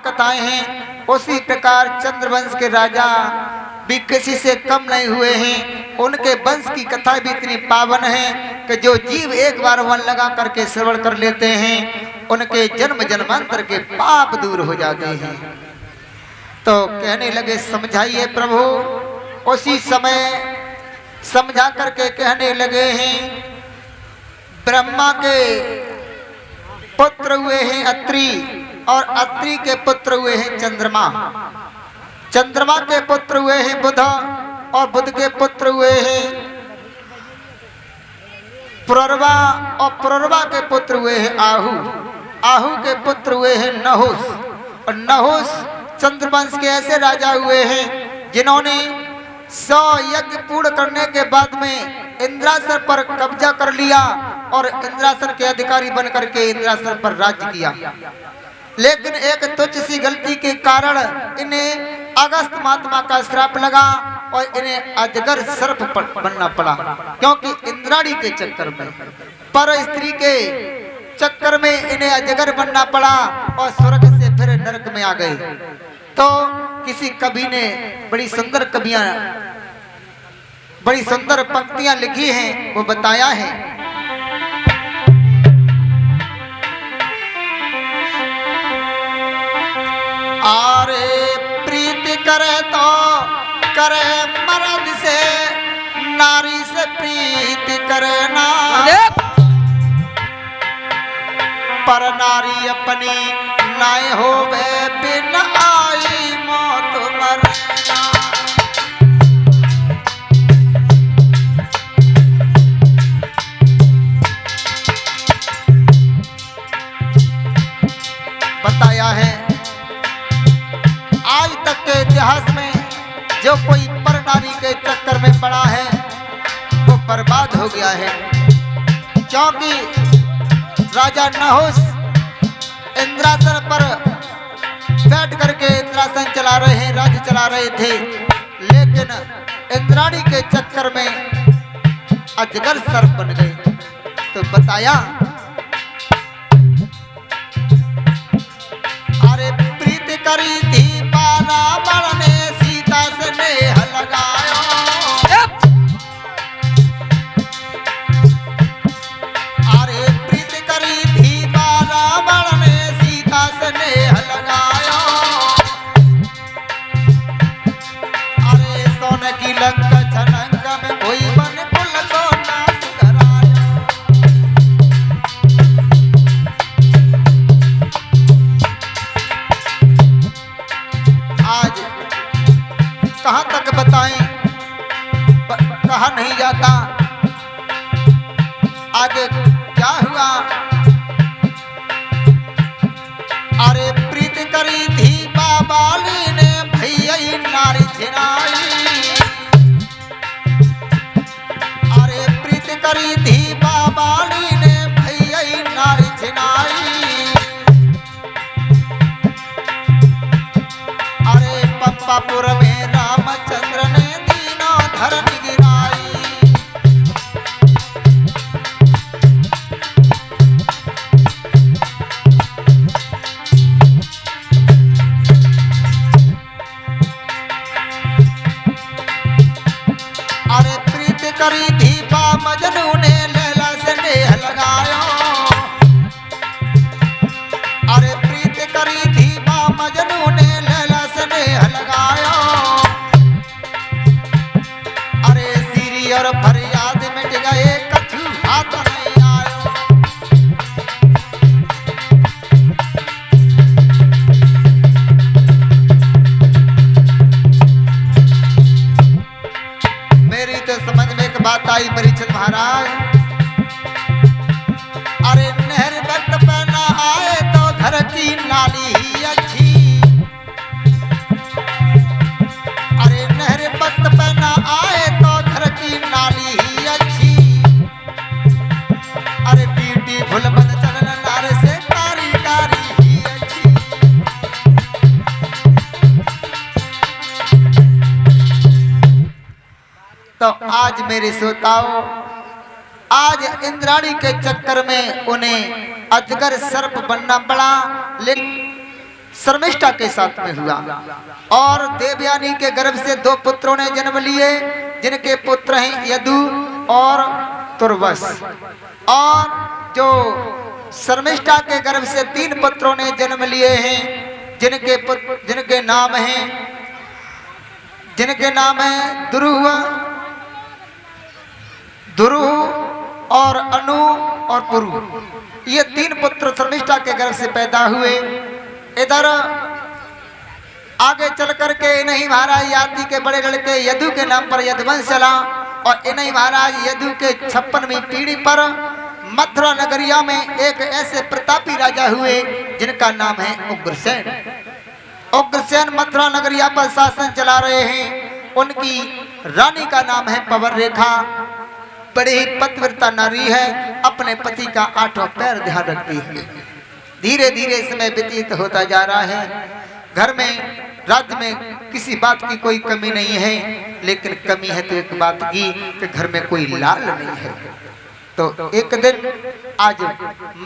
कथाएं हैं, उसी प्रकार चंद्रवंश के राजा भी किसी से कम नहीं हुए हैं। उनके वंश की कथा भी इतनी पावन है कि जो जीव एक बार मन लगा करके श्रवण कर लेते हैं उनके जन्म जन्मांतर के पाप दूर हो जाते हैं। तो कहने लगे समझाइए प्रभु। उसी समय समझा करके कहने लगे हैं ब्रह्मा के पुत्र हुए हैं अत्रि और अत्रि के पुत्र हुए हैं चंद्रमा। चंद्रमा के पुत्र हुए हैं बुध और बुध के पुत्र हुए हैं पुरर्वा और पुरर्वा के पुत्र हुए हैं आहू। आहू के पुत्र हुए हैं नहुस और नहुस चंद्रवंश के ऐसे राजा हुए हैं जिन्होंने 100 यज्ञ पूर्ण करने के बाद में इंद्रासन पर कब्जा कर लिया और इंद्रासन के अधिकारी बन करके इंद्रासन पर राज्य किया। लेकिन एक तुच्छ सी गलती के कारण इन्हें अगस्त महात्मा का श्राप लगा और इन्हें अजगर सर्प बनना पड़ा, क्योंकि इंद्राणी के चक्कर में पर स्त्री के चक्कर में इन्हें अजगर बनना पड़ा और स्वर्ग से फिर नरक में आ गए। तो किसी कवि ने बड़ी सुंदर पंक्तियां लिखी हैं, वो बताया है आरे प्रीति करे तो करे मर्द से, नारी से प्रीति करे ना, पर नारी अपनी नाय होवे बिन आई मौत मरना। बताया है आज तक के इतिहास में जो कोई पर नारी के चक्कर में पड़ा है वो बर्बाद हो गया है, क्योंकि राजा नहुस इंद्रासन पर बैठ करके इंद्रासन चला रहे हैं, राज्य चला रहे थे, लेकिन इंद्राणी के चक्कर में अजगर सर्प बन गए। तो बताया अरे प्रीति करी थी रावण ने सीता से नेह लगायो, अरे प्रीति करी थी रावण ने सीता से नेह लगायो, अरे सोने की लंका छनंग में कोई बन कुल को नाश करायो। आज कहां तक बताएं, कहा नहीं जाता। आगे क्या हुआ, अरे प्रीति करी थी बाबाली ने भैया नारी छिनाई, अरे प्रीति करी थी बाबाली ने भैया नारी छिनाई, अरे पंपापुर में रामचंद्र ने दीनों धर्म गिराई, अरे प्रीति करी थी मजनू ने लैला से नेह लगायो, अरे प्रीति करी थी मजनू ने लैला से नेह लगायो, अरे सीरी और फरियाद मिट गए कछु हाथ नहीं आयो। मेरी तो समझ में एक बात आई परीक्षित महाराज, अरे नहर वक्त पे ना आए तो घर की नाली ही अच्छी, अरे नहर वक्त पे ना आए तो घर की नाली ही अच्छी, अरे ब्यूटी भूल बन चलन नारे से कारी कारी ही अच्छी। तो आज मेरे श्रोताओं, आज इंद्राणी के चक्कर में उन्हें अजगर सर्प बनना पड़ा, लेकिन शर्मिष्ठा के साथ में हुआ। और देवयानी के गर्भ से 2 पुत्रों ने जन्म लिए, जिनके पुत्र हैं यदु और तुर्वस। और जो शर्मिष्ठा के गर्भ से 3 पुत्रों ने जन्म लिए हैं, जिनके नाम है ध्रुव और अनु और पुरु। ये 3 पुत्र शर्मिष्ठा के गर्भ से पैदा हुए। इधर आगे चल करके इन्हीं महाराज याति के बड़े लड़के यदु के नाम पर यदुवंश चला। और इन्हीं महाराज यदु के 56वीं पीढ़ी पर मथुरा नगरिया में एक ऐसे प्रतापी राजा हुए जिनका नाम है उग्रसेन। उग्रसेन मथुरा नगरिया पर शासन चला रहे हैं। उनकी रानी का नाम है पवन रेखा। बड़ी ही पतिव्रता नारी है, अपने पति का 8वां पैर ध्यान रखती है। धीरे धीरे समय व्यतीत होता जा रहा है। घर में राज्य में किसी बात की कोई कमी नहीं है, लेकिन कमी है तो एक बात की कि घर में कोई लाल नहीं है। तो एक दिन आज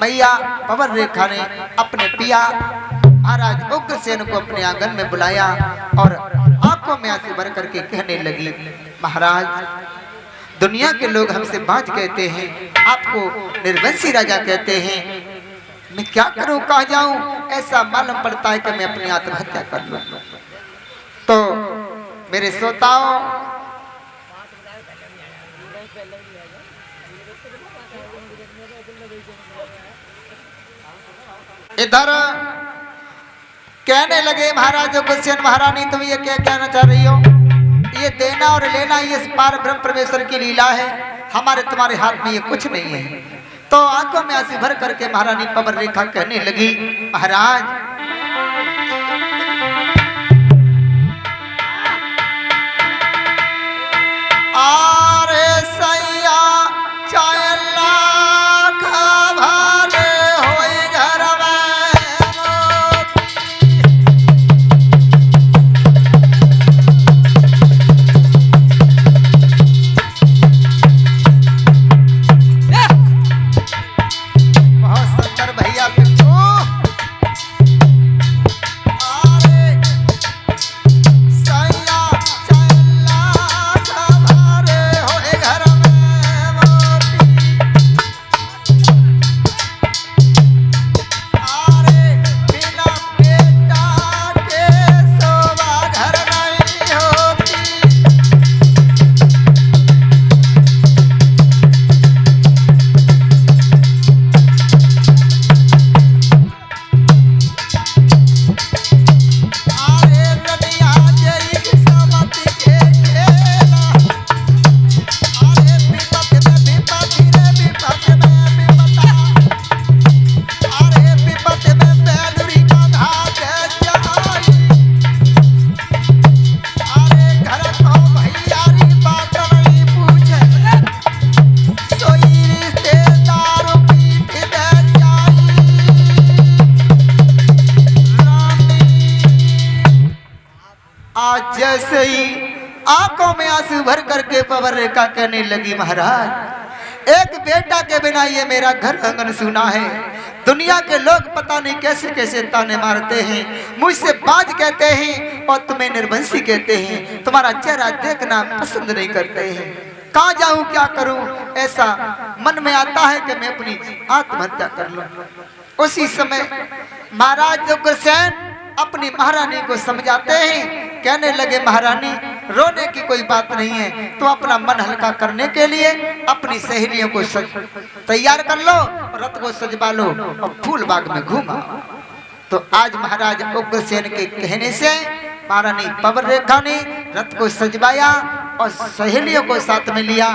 मैया पवन रेखा ने अपने पिया महाराज उग्रसेन को अपने आंगन में बुलाया और आंखों में आंसू भर करके कहने लगी, महाराज दुनिया के लोग हमसे बाज कहते हैं, आपको निर्वंशी राजा कहते हैं। मैं क्या करूं, कहाँ जाऊं? ऐसा मालूम पड़ता है कि मैं अपनी आत्महत्या कर लूं। तो मेरे श्रोताओं, इधर कहने लगे महाराज उग्रसेन, महारानी तुम ये क्या कहना चाह रही हो? ये देना और लेना ये पार ब्रह्म परमेश्वर की लीला है, हमारे तुम्हारे हाथ में ये कुछ नहीं है। तो आंखों में आंसू भर करके महारानी पवन रेखा कहने लगी, महाराज आरे सैया चाहे लाख भारे होई घर जैसे ही आंखों में आंसू भर करके पवन रेखा कहने लगी, महाराज एक बेटा के बिना ये मेरा घर आंगन सुना है। दुनिया के लोग पता नहीं कैसे कैसे ताने मारते हैं, मुझसे बाज कहते हैं और तुम्हें निर्वंशी कहते हैं, तुम्हारा चेहरा देखना पसंद नहीं करते हैं। कहाँ जाऊं, क्या करूं? ऐसा मन में आता है कि मैं अपनी आत्महत्या कर लूं। उसी समय महाराज उग्रसेन अपनी महारानी को समझाते हैं, कहने लगे, महारानी रोने की कोई बात नहीं है, तो अपना मन हल्का करने के लिए अपनी सहेलियों को तैयार कर लो, रथ को सजवा लो और फूल बाग में घूमा। तो आज महाराज उग्रसेन के कहने से महारानी पवन रेखा ने रथ को सजवाया और सहेलियों को साथ में लिया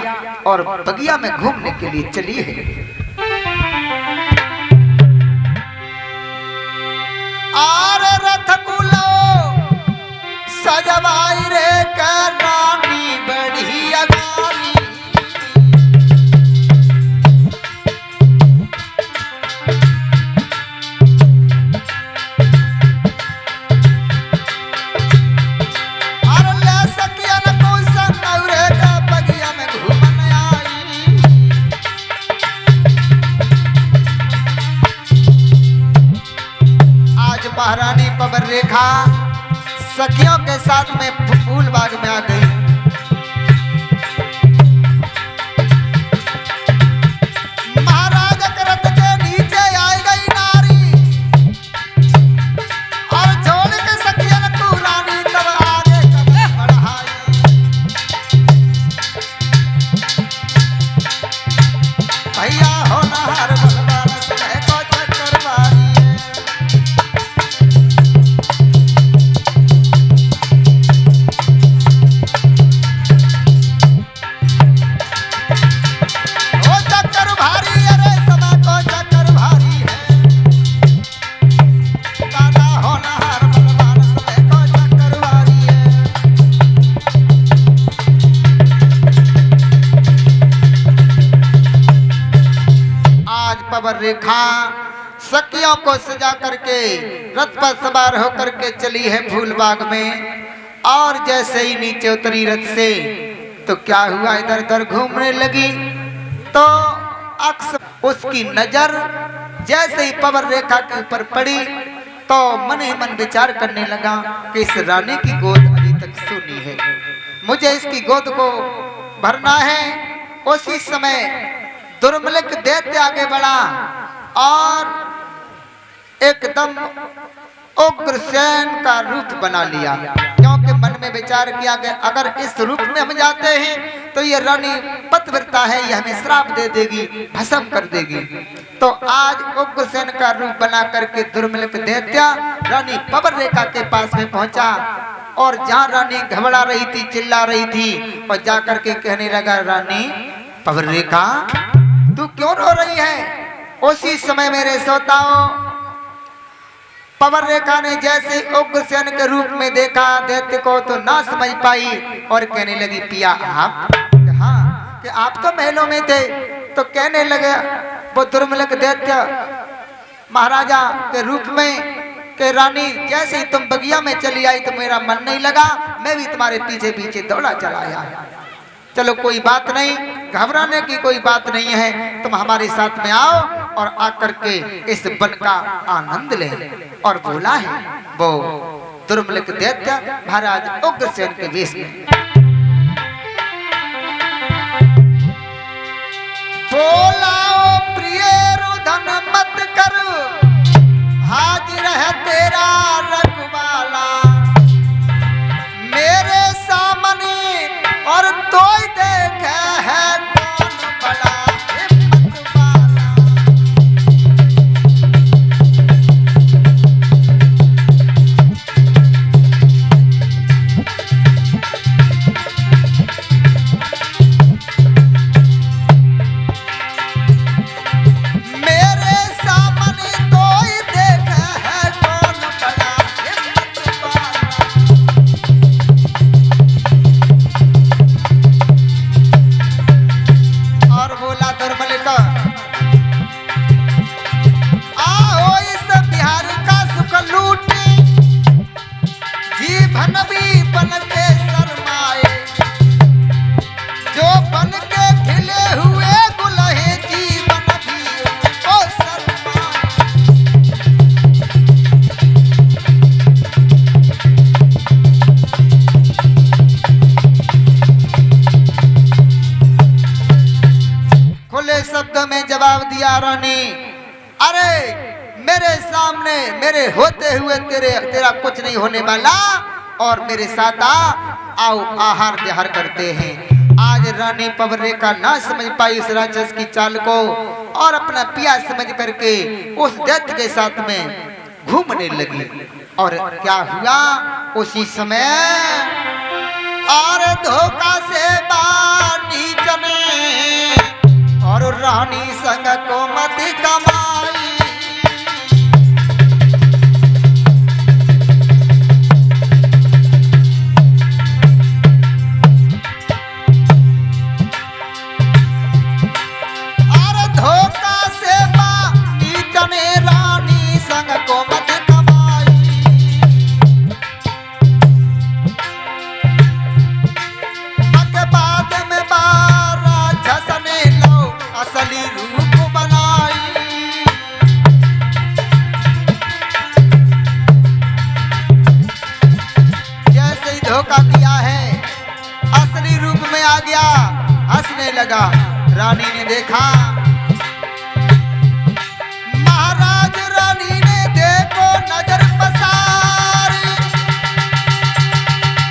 और बगिया में घूमने के लिए चली है। आर रथ कुलो सजवाई रे रानी बड़ी अगानी, और ले सकिया न कोई संगौरे का बगिया में घूमने आई। रेखा सखियों के साथ में फूल बाग में आ गई। महाराज के रथ के नीचे आई गई नारी और छोड़ के सखियन को रानी तब आगे कदम बढ़ाई। भैया होनहार बलवान समय को चक्रवारी पवर रेखा सखियों को सजा करके रथ पर सवार होकर के चली है फूलबाग में। और जैसे ही नीचे उतरी रथ से तो क्या हुआ, इधर उधर घूमने लगी। तो अक्सर उसकी नजर जैसे ही पवर रेखा के ऊपर पड़ी तो मन ही मन विचार करने लगा कि इस रानी की गोद अभी तक सूनी है, मुझे इसकी गोद को भरना है। उसी समय दुर्मलिक दैत्य आगे बढ़ा और एकदम उग्रसेन का रूप बना लिया, क्योंकि मन में विचार किया कि अगर इस रूप में हम जाते हैं तो ये रानी पतिव्रता है, ये हमें श्राप दे देगी, भस्म कर देगी। तो आज उग्रसेन का रूप बना करके दुर्मलिक दैत्य रानी पवर रेखा के पास में पहुंचा और जहां रानी घबरा रही थी, चिल्ला रही थी, और जाकर के कहने लगा, रानी पवर रेखा तू क्यों रो रही है? उसी समय मेरे श्रोताओं पवर रेखा ने जैसे उग्रसेन के रूप में देखा दैत्य को तो ना समझ पाई और कहने लगी, पिया आप? हाँ, कि आप तो महलों में थे। तो कहने लगे वो दुर्मलिक दैत्य महाराजा के रूप में कि रानी जैसे ही तुम बगिया में चली आई तो मेरा मन नहीं लगा, मैं भी तुम्हारे पीछे पीछे दौड़ा चला आया। चलो कोई बात नहीं, घबराने की कोई बात नहीं है, तुम हमारे साथ में आओ और आकर के इस वन का आनंद ले। और बोला है वो दुर्मलिक दैत्य महाराज उग्रसेन के वेश में। बोला प्रिय रुदन मत कर, हाजिर है तेरा रखवाला मेरे सामने, और तो देखे है कौन बड़ा हिम्मत वाला। मेरे सामने तो देखे है कौन बड़ा हिम्मत वाला। और बोला दुर्मलिक, आओ इस बिहार का सुख लूटे, जीवन भी बन के शर्माए, जो बन के खिले हुए गुल है जीवन भी उनको शर्माए। खुले शब्द में जवाब दिया रानी, अरे मेरे सामने मेरे होते हुए तेरा कुछ नहीं होने वाला, और मेरे साथ आओ आहार विहार करते हैं। आज रानी पवर रेखा ना समझ पाई उस राक्षस की चाल को और अपना पिया समझ करके उस दैत्य के साथ में घूमने लगी। और क्या हुआ उसी समय, और धोखा से बानी जने और रानी संग को मत कमाई। और धोखा से बानी जने रानी संग को मत कमाई। के बाद में बारा झसने लो असली रूप बनाई। धोखा किया है, असली रूप में आ गया, हंसने लगा। रानी ने देखा, महाराज रानी ने देखो नजर पसारी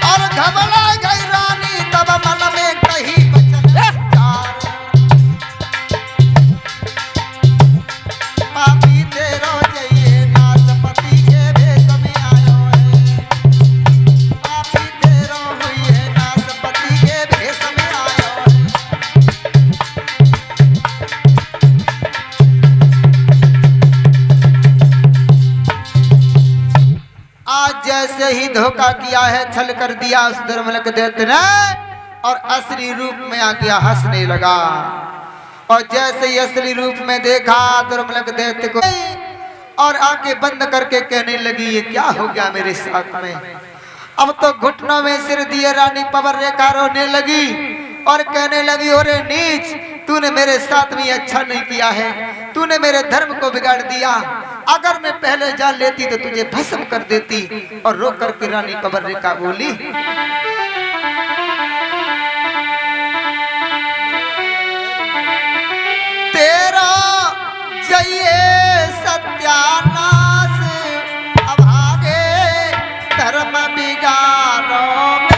और घबरा गई रानी, तब मन में कही वचन विचार। पापी तेरो जइए नासपति के भेष में आयो है, पापी तेरो हुई नासपति के भेष में आयो है। आज जैसे ही धोखा किया है, छल कर दिया उस धर्मलक दैत्य ने और असली रूप में आ गया, हंसने लगा। और जैसे ही असली रूप में देखा धर्मलक दैत्य को और आंखें बंद करके कहने लगी, ये क्या हो गया मेरे साथ में। अब तो घुटनों में सिर दिए रानी पवर रेखा रोने लगी और कहने लगी, ओरे नीच, तूने मेरे साथ में अच्छा नहीं किया है, तूने मेरे धर्म को बिगाड़ दिया। अगर मैं पहले जान लेती तो तुझे भस्म कर देती। और रो करके रानी पवर रेखा बोली, तेरा जइए सत्यानाश, अभागे धर्म बिगाड़ो मेरा।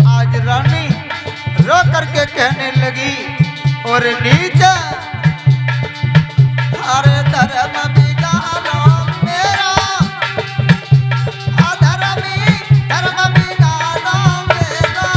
आज रानी रो करके कहने लगी, और नीचे अरे धर्म बिगाड़ो मेरा, अधर्मी धर्म बिगाड़ो मेरा।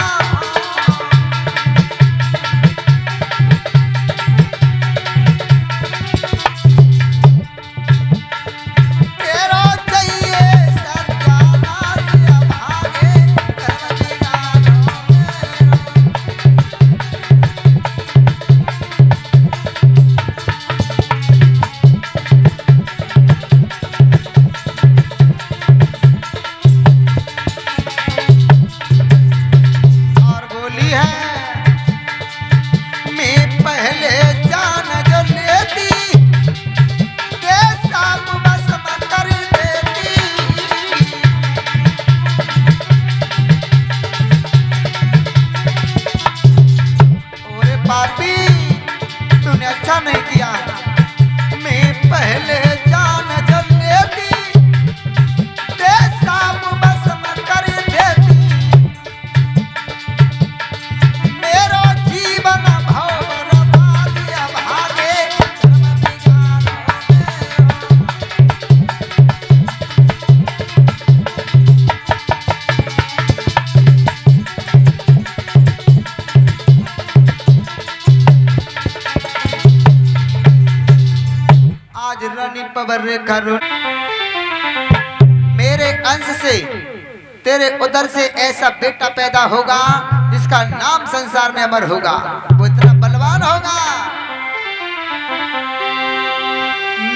तेरा चाहिए सत्यानाश, अभागे धर्म बिगाड़ो मेरा। अच्छा नहीं किया, मैं पहले जान जल लेती, साब बस में कर देती, मेरो जीवन भव बर्बाद अभागे धर्म बिगाड़ो आज रानी पवर रेखा मेरे अंश से तेरे उदर से ऐसा बेटा पैदा होगा जिसका नाम संसार में अमर होगा, वो इतना बलवान होगा,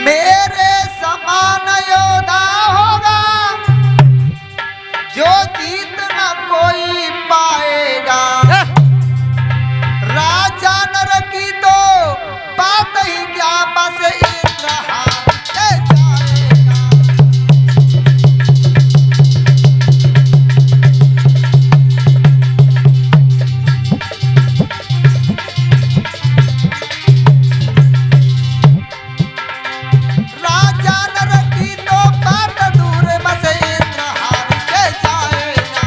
मेरे समान योद्धा होगा, जो जीत न कोई पाएगा। राजा नर की तो बात ही क्या, बस इंद्र हारते जाएगा। राजा नर की तो बात दूर, बस इंद्र हारते जाएगा।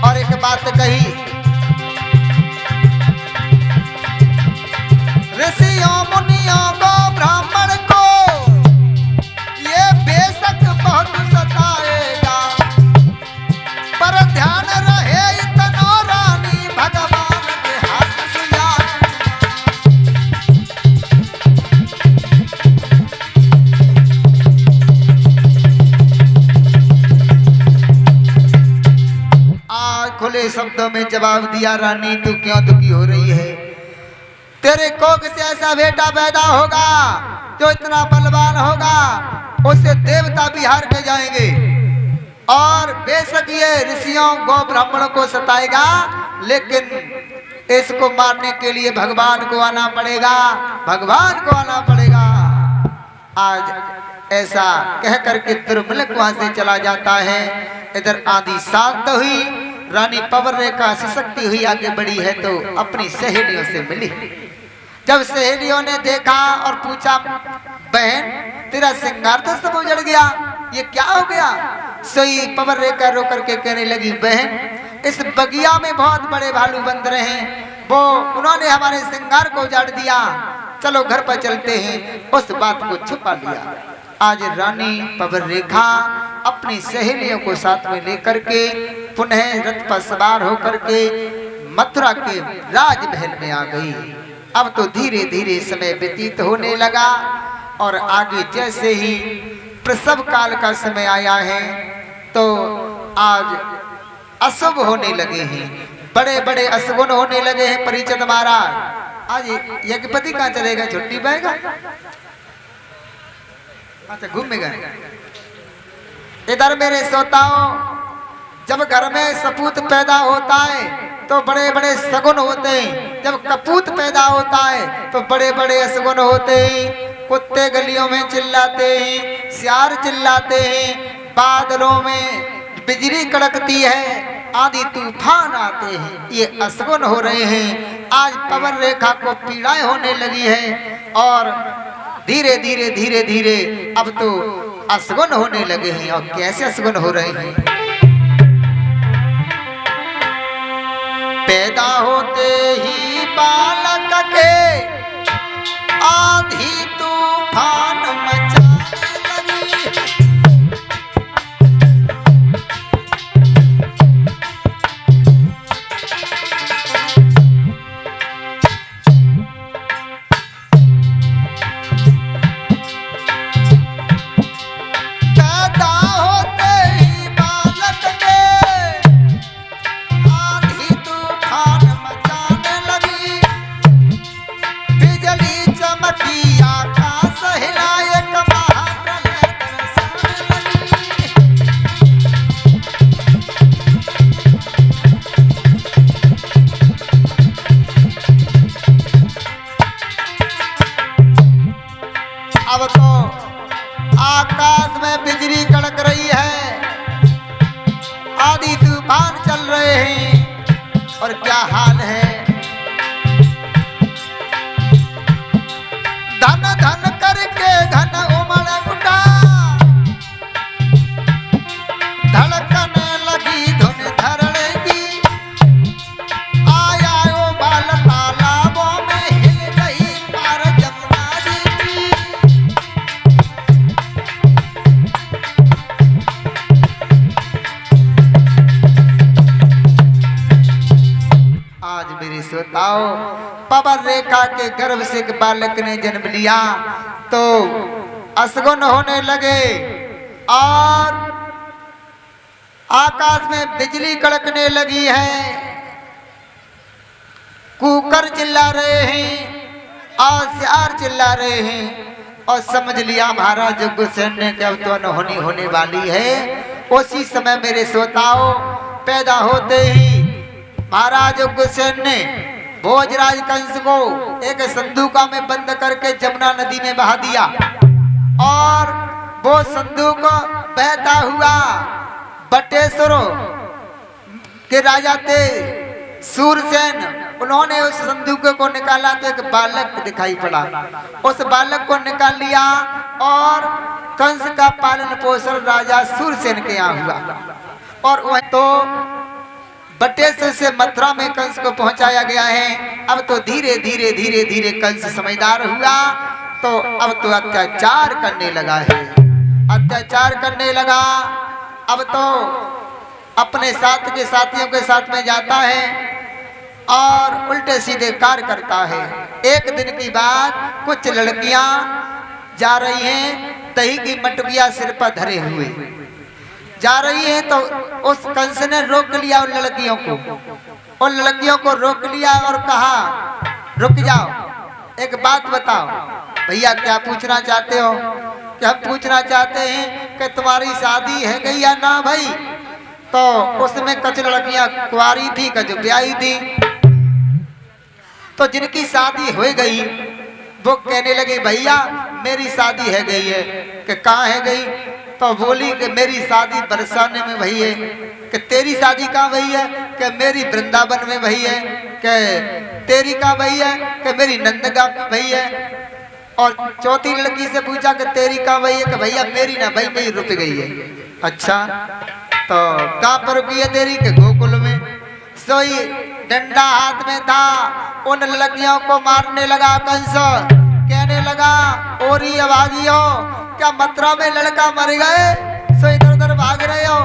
और एक बात कही, ऋषियों मुनियों को ब्राह्मण को ये बेशक बहुत सताएगा, पर ध्यान रहे इतना रानी भगवान के हाथ सुया। खुले शब्दों में जवाब दिया, रानी तू क्यों दुखी हो रही है, तेरे कोख से ऐसा बेटा पैदा होगा जो इतना बलवान होगा, उसे देवता भी हार के जाएंगे। और बेशक ये ऋषियों गौ ब्राह्मणों को सताएगा, लेकिन इसको मारने के लिए भगवान को आना पड़ेगा, भगवान को आना पड़ेगा। आज ऐसा कह करके दुर्मलक वहां से चला जाता है। इधर आंधी शांत हुई, रानी पवन रेखा सिसकती हुई आगे बढ़ी है तो अपनी सहेलियों से मिली। जब सहेलियों ने देखा और पूछा, बहन तेरा श्रृंगार तो सब उजड़ गया, ये क्या हो गया? सोई पवन रेखा रो करके कहने लगी, बहन इस बगिया में बहुत बड़े भालू बंद रहे हैं, वो उन्होंने हमारे श्रृंगार को उजाड़ दिया, चलो घर पर चलते हैं। उस बात को छुपा लिया। आज रानी पवन रेखा अपनी सहेलियों को साथ में लेकर के पुनः रथ पर सवार होकर के मथुरा के राजमहल में आ गई। अब तो धीरे धीरे समय व्यतीत होने लगा और आगे जैसे ही प्रसव काल का समय आया है तो आज अशुभ होने लगे हैं, बड़े बड़े अशुभ होने लगे हैं। परिचित महाराज आज यज्ञपति कहाँ चलेगा, छुट्टी पाएगा? अच्छा घूमेगा। इधर मेरे श्रोताओं, जब घर में सपूत पैदा होता है तो बड़े बड़े सगुन होते हैं, जब कपूत पैदा होता है तो बड़े बड़े असगुन होते हैं। कुत्ते गलियों में चिल्लाते हैं, सियार चिल्लाते हैं, बादलों में बिजली कड़कती है, आंधी तूफान आते हैं, ये असगुन हो रहे हैं। आज पवन रेखा को पीड़ाएं होने लगी है और धीरे धीरे धीरे धीरे अब तो असगुन होने लगे हैं। और कैसे असगुन हो रहे हैं? पैदा होते ही बालक के आंधी तूफान मचाने लगी। अब तो आकाश में बिजली कड़क रही है, आंधी तूफान चल रहे हैं और क्या हाल है। धन धन करके घन उमड़ उठा, धड़कने लगी धुन धरने की, आया वो बाल तालाबों में हिल गई पार जमुना जी की। आज मेरे श्रोताओं, पवन रेखा के गर्भ से एक बालक ने जन्म लिया तो असगुन होने लगे और आकाश में बिजली कड़कने लगी है, कुकर चिल्ला रहे हैं और सियार चिल्ला रहे हैं और समझ लिया महाराज गुस्सेन ने कि अब तो अनहोनी होने वाली है। उसी समय मेरे श्रोताओं, पैदा होते ही महाराज गुस्सेन ने भोजराज कंस को एक संदूका में बंद करके जमुना नदी में बहा दिया और वो संदूक बहता हुआ बटेश्वर के राजा थे सूरसेन, उन्होंने उस संदूक को निकाला तो एक बालक दिखाई पड़ा। उस बालक को निकाल लिया और कंस का पालन पोषण राजा सूरसेन के यहाँ हुआ और वह तो बटेश्वर से मथुरा में कंस को पहुंचाया गया है। अब तो धीरे धीरे धीरे धीरे कंस समझदार हुआ तो अब तो अत्याचार करने लगा है, अत्याचार करने लगा। अब तो अपने साथ के साथियों के साथ में जाता है और उल्टे सीधे कार्य करता है। एक दिन की बात, कुछ लड़कियां जा रही हैं, दही की मटकिया सिर पर धरे हुए जा रही है तो उस कंस ने रोक लिया उन लड़कियों को रोक लिया और कहा रुक जाओ, एक बात बताओ भैया, क्या पूछना चाहते हो? क्या पूछना चाहते हैं कि तुम्हारी शादी है गई या ना भाई? तो उसमें कुछ लड़कियां कुंवारी थी, कुछ ब्याही थी। तो जिनकी शादी हो गई वो कहने लगे भैया मेरी शादी है गई है। कि कहाँ है गई? तो बोली कि मेरी शादी बरसाने में भई है। कि तेरी शादी कहाँ भई है? कि मेरी वृंदावन में भई है। कि तेरी कहाँ भई है? कि मेरी नंदगांव में भई है। और चौथी लड़की से पूछा कि तेरी कहाँ भई है? कि भैया मेरी ना भाई, मेरी रुक गई है। अच्छा, तो कहाँ पर रुकी है तेरी? के गोकुल में। सोई डंडा हाथ में था, उन लड़कियों को मारने लगा कंस। कहने लगा ओरी अभागियो, क्या मथुरा में लड़का मर गए सो इधर उधर भाग रहे हो?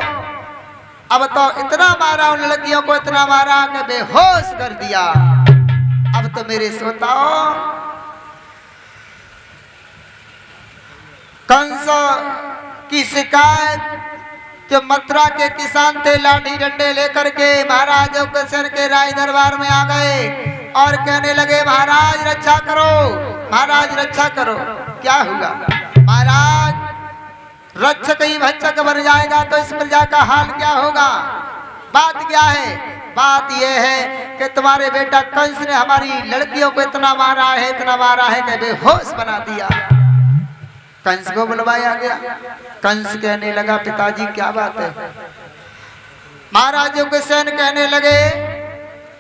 अब तो इतना मारा उन लड़कियों को, इतना मारा कि बेहोश कर दिया। अब तो मेरे श्रोताओ, कंस की शिकायत जो मथुरा के किसान थे लाठी डंडे लेकर के महाराज अग्रसेन के राज दरबार में आ गए और कहने लगे महाराज रक्षा करो, महाराज रक्षा करो। क्या हुआ? महाराज रक्षक ही भक्षक बन जाएगा तो इस प्रजा का हाल क्या होगा? बात क्या है? बात यह है कि तुम्हारे बेटा कंस ने हमारी लड़कियों को इतना मारा है, इतना मारा है कि बेहोश बना दिया। कंस को बुलवाया गया। कंस कहने लगा पिताजी क्या बात है? महाराज अग्रसेन कहने लगे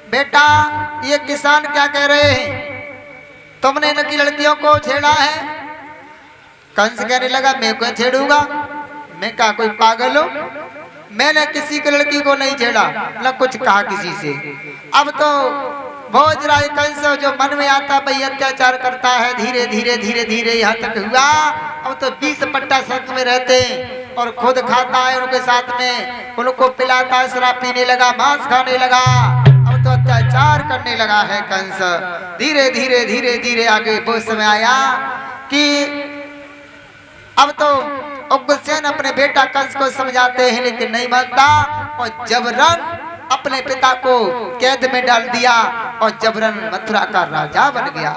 बेटा ये किसान क्या कह रहे हैं, तुमने इनकी लड़कियों को छेड़ा है? कंस कहने लगा मैं क्यों छेड़ूंगा, मैं क्या कोई पागल हूं? मैंने किसी की लड़की को नहीं छेड़ा, न कुछ कहा किसी से। अब तो भोजराज कंस जो मन में आता भाई अत्याचार करता है, धीरे धीरे धीरे धीरे यहाँ तक हुआ। अब तो 20 पट्टा संग में रहते और खुद खाता है, उनके साथ में उनको पिलाता है, शराब पीने लगा, मांस खाने लगा। अब तो अत्याचार करने लगा है कंस। धीरे धीरे धीरे धीरे आगे वो समय आया कि अब तो उग्रसेन अपने बेटा कंस को समझाते हैं लेकिन नहीं मानता और जबरन अपने पिता को कैद में डाल दिया और जबरन मथुरा का राजा बन गया।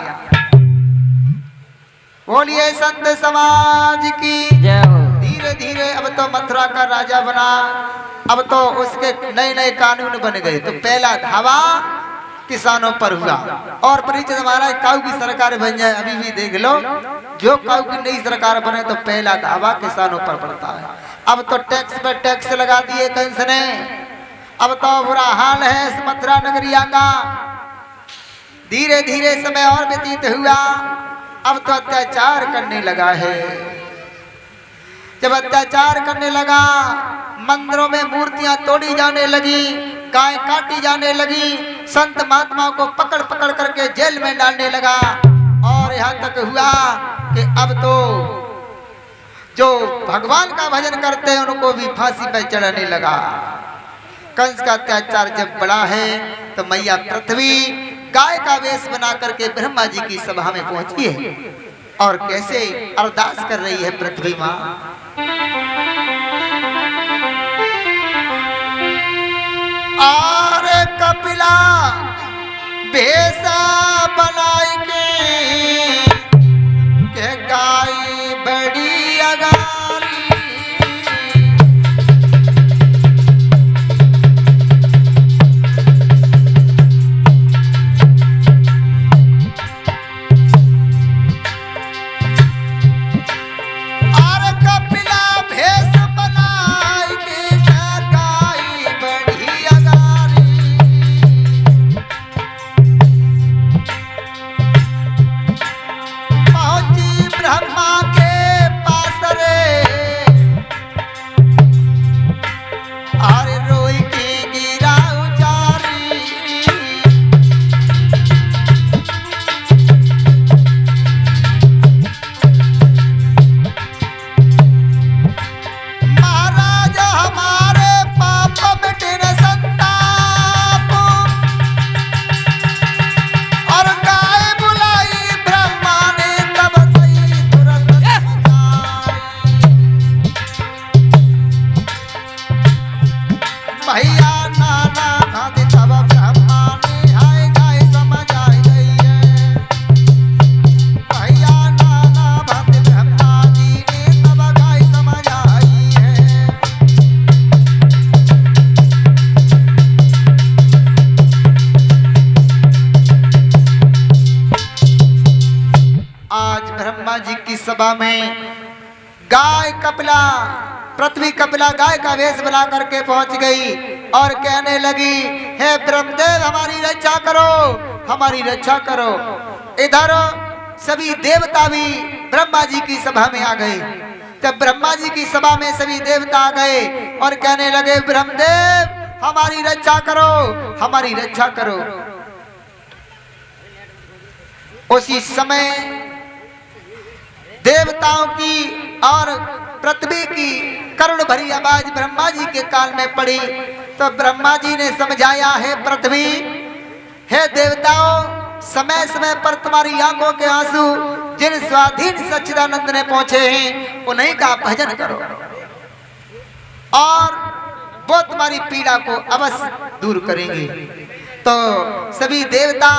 बोलिए संत समाज की जय हो। धीरे धीरे अब तो मथुरा का राजा बना। अब तो उसके नए नए कानून बन गए। तो पहला धावा किसानों पर हुआ और परिचित हमारा काऊ की सरकार बन जाए, अभी भी देख लो जो काऊ की नई सरकार बने तो पहला धावा किसानों पर पड़ता है। अब तो टैक्स पे टैक्स लगा दिए कंस ने। अब तो बुरा हाल है इस मथुरा नगरिया का। धीरे धीरे समय और व्यतीत हुआ। अब तो अत्याचार करने लगा है। जब अत्याचार करने लगा, मंदिरों में मूर्तियां तोड़ी जाने लगी, गाय काटी जाने लगी, संत महात्माओं को पकड़ पकड़ करके जेल में डालने लगा। और यहाँ तक हुआ कि अब तो जो भगवान का भजन करते हैं उनको भी फांसी पर चढ़ाने लगा। कंस का अत्याचार जब बड़ा है तो मैया पृथ्वी गाय का वेश बना करके ब्रह्मा जी की सभा में पहुंची है और कैसे अरदास कर रही है पृथ्वी माँ। और कपिला भेसा बनाई के गाय बड़ी अगारी। सभा में गाय कपिला, पृथ्वी कपिला गाय का वेश बना करके पहुंच गई और कहने लगी, हे ब्रह्मदेव हमारी रक्षा करो, हमारी रक्षा करो। इधर सभी देवता भी ब्रह्मा जी की सभा में आ गए। जब ब्रह्मा जी की सभा में सभी देवता आ गए और कहने लगे, ब्रह्मदेव हमारी रक्षा करो, हमारी रक्षा करो। उसी समय देवताओं की और पृथ्वी की करुण भरी आवाज ब्रह्मा जी के कान में पड़ी। तो ब्रह्मा जी ने समझाया, हे पृथ्वी, हे देवताओं, समय समय पर तुम्हारी आंखों के आंसू जिन स्वाधीन सच्चिदानंद ने पहुंचे हैं उन्हीं का भजन करो और वो तुम्हारी पीड़ा को अवश्य दूर करेंगे। तो सभी देवता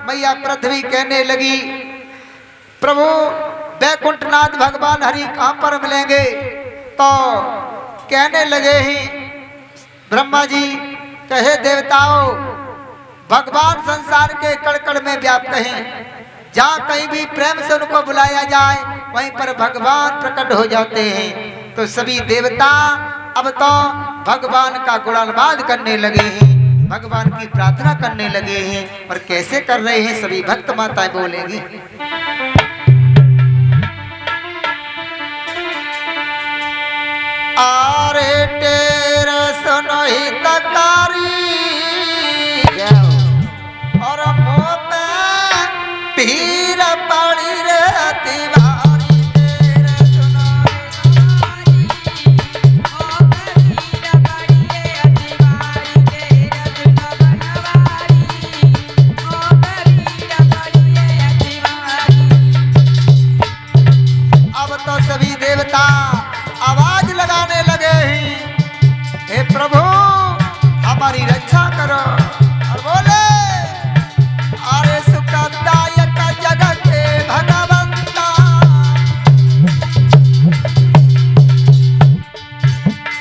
मैया पृथ्वी कहने लगी, प्रभु वैकुंठनाथ भगवान हरि कहां पर मिलेंगे? तो कहने लगे ही ब्रह्मा जी, कहे देवताओं, भगवान संसार के कण-कण में व्याप्त हैं, जहाँ कहीं भी प्रेम से उनको बुलाया जाए वहीं पर भगवान प्रकट हो जाते हैं। तो सभी देवता अब तो भगवान का गुणानुवाद करने लगे हैं, भगवान की प्रार्थना करने लगे हैं। और कैसे कर रहे हैं सभी भक्त माताएं बोलेंगी, आरे तेरा सुनो ही तकारी और मुँह पे पीर पड़ी रहती बारी, तेरा सुनो अब तो सभी देवता आवाज लगाने लगे हैं, हे प्रभु हमारी रक्षा करो। और बोले, अरे सुखदायक जगत के भगवंता,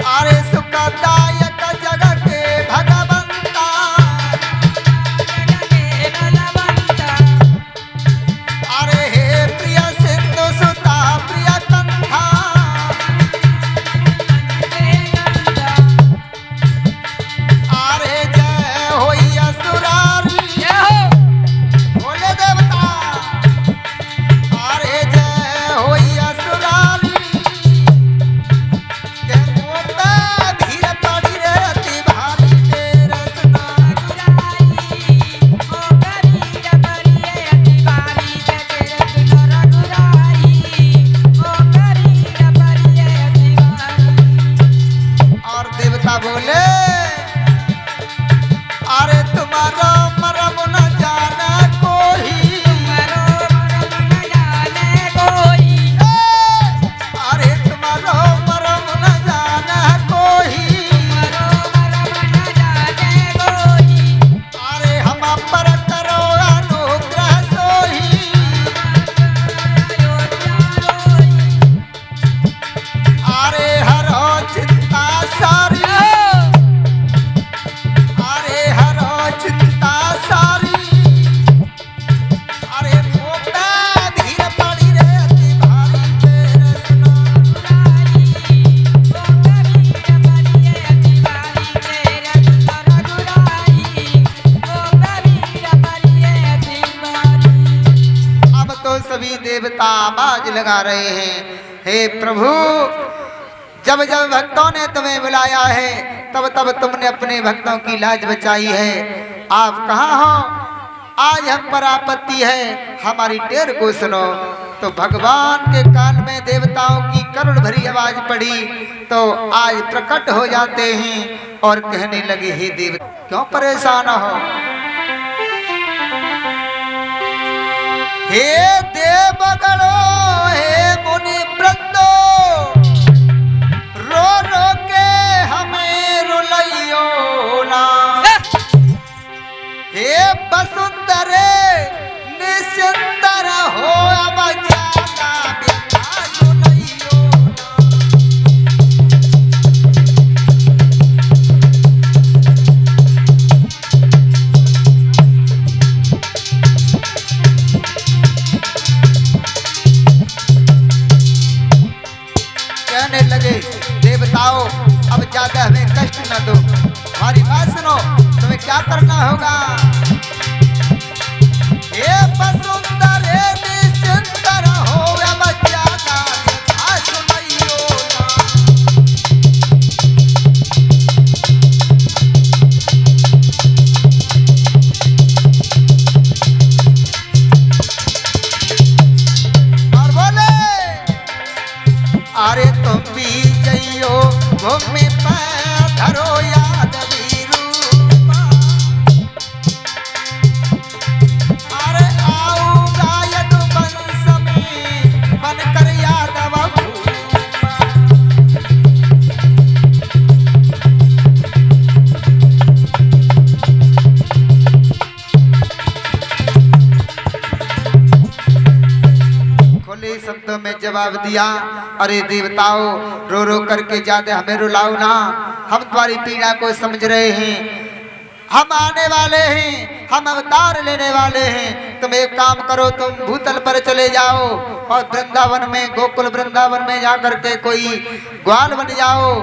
अरे सुखदायक जगत के भगवंता, अरे हे प्रिय सिंधु सुता प्रिय कंथा, बोले, अरे तुम्हारा मरम न जाने कोई, अरे तुम्हारा मरम न जाने कोई, अरे हम पर करो अनुग्रह सोही, अरे हरो चिंता सारी, सभी देवता आवाज लगा रहे हैं, हे प्रभु, जब जब भक्तों ने तुम्हें बुलाया है तब तब तुमने अपने भक्तों की लाज बचाई है। आप कहाँ हो? आज हम पर आपत्ति है, हमारी टेर को सुनो। तो भगवान के कान में देवताओं की करुण भरी आवाज पड़ी तो आज प्रकट हो जाते हैं और कहने लगे, हे देव क्यों परेशान हो? हे देवगणो, हे मुनि वृंदो, रो रो के हमें रुलाइयो ना। हे वसुंधरे निश्चिंतर हो, अब ज्यादा बिना सुनाइयो ना। अब ज्यादा हमें कष्ट न दो। हमारी बात सुनो, तुम्हें क्या करना होगा। ये वसुंधरा निश्चिंत रहो, अब ज्यादा व्यथा सुनाइयो ना। और बोले अरे तुम भी जइयो घूमे धरो याद वीरूपा। अरे आऊंगा यदुवंश में बनकर यादव भूपा। खुले शब्दों में जवाब दिया, अरे देवताओं रो रो करके ज्यादा हमें रुलाओ ना। हम तुम्हारी पीड़ा को समझ रहे हैं, हम आने वाले हैं, हम अवतार लेने वाले हैं। तुम एक काम करो, तुम भूतल पर चले जाओ और वृंदावन में, गोकुल वृंदावन में जाकर के कोई ग्वाल बन जाओ,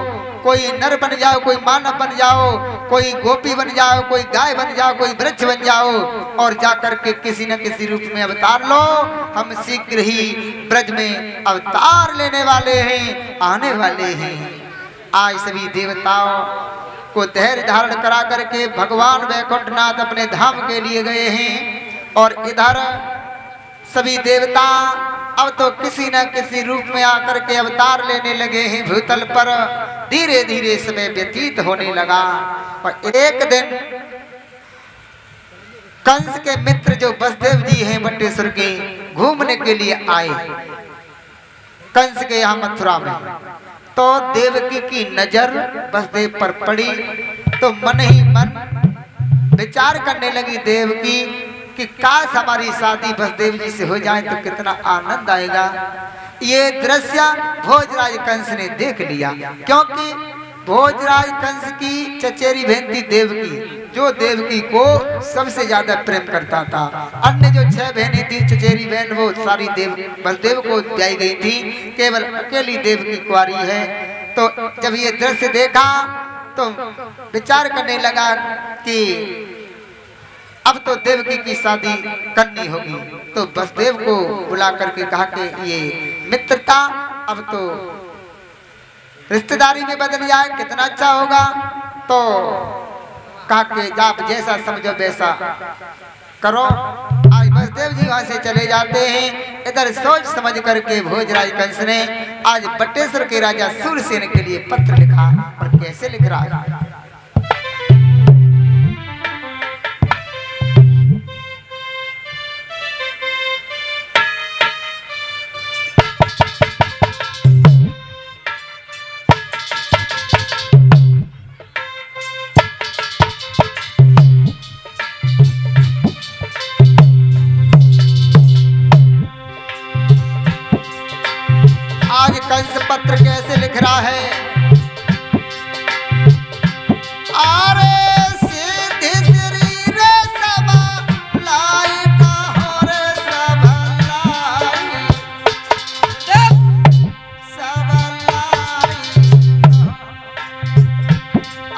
कोई नर बन जाओ, कोई मानव बन जाओ, कोई गोपी बन जाओ, कोई गाय बन जाओ, कोई वृक्ष बन जाओ और जाकर के किसी न किसी रूप में अवतार लो। हम शीघ्र ही ब्रज में अवतार लेने वाले हैं, आने वाले हैं। आज सभी देवताओं को धैर्य धारण करा करके भगवान वैकुंठनाथ अपने धाम के लिए गए हैं और इधर सभी देवता अब तो किसी न किसी रूप में आकर के अवतार लेने लगे हैं भूतल पर। धीरे धीरे समय व्यतीत होने लगा और एक दिन कंस के मित्र जो वसुदेव जी हैं बटेश्वर के, घूमने के लिए आए कंस के यहाँ मथुरा में। तो देवकी की नजर वसुदेव पर पड़ी तो मन ही मन विचार करने लगी देवकी कि काश हमारी शादी वसुदेव जी से हो जाए तो कितना आनंद आएगा। ये दृश्य भोजराज कंस ने देख लिया, क्योंकि भोजराज कंस की चचेरी बहन थी देवकी, जो देवकी को सबसे ज्यादा प्रेम करता था। अन्य जो 6 बहनें थी चचेरी बहन, वो सारी वसुदेव को ब्याई गई थी, केवल अकेली देवकी कुंवारी है। तो जब ये दृश्य देखा तो विचार करने लगा कि अब तो देवकी की शादी करनी होगी। तो वसुदेव को बुला करके कहा कि ये मित्रता अब तो रिश्तेदारी में बदल जाए, कितना अच्छा होगा। तो कहा कि आप जैसा समझो वैसा करो। आज वसुदेव जी वहां से चले जाते हैं। इधर सोच समझ करके भोजराज कंस ने आज बटेश्वर के राजा सूरसेन के लिए पत्र लिखा। और कैसे लिख रहा है, आज कंस पत्र कैसे लिख रहा है। अरे सीधी श्री रे सबा लाई कहो रे सबा लाई, सबा लाई।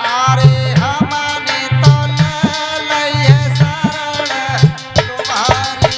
अरे हमने तो ले लइए शरण तुम्हारी।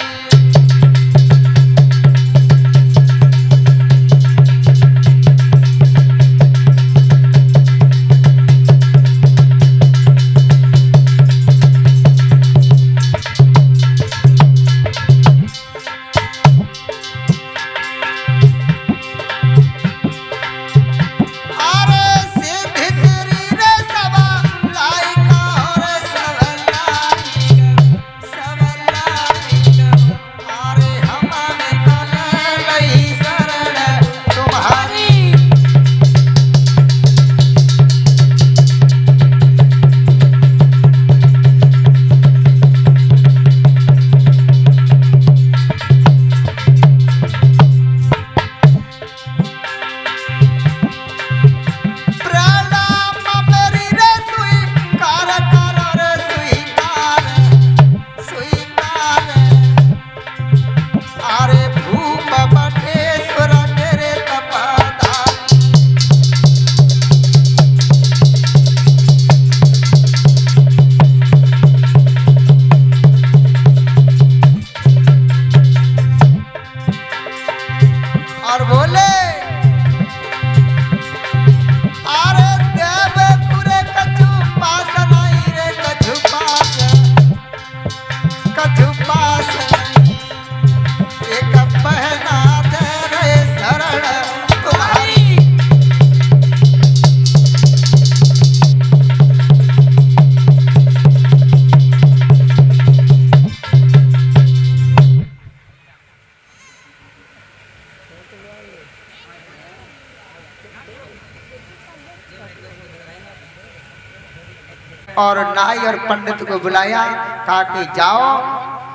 और नाई और पंडित को बुलाया, कहा कि जाओ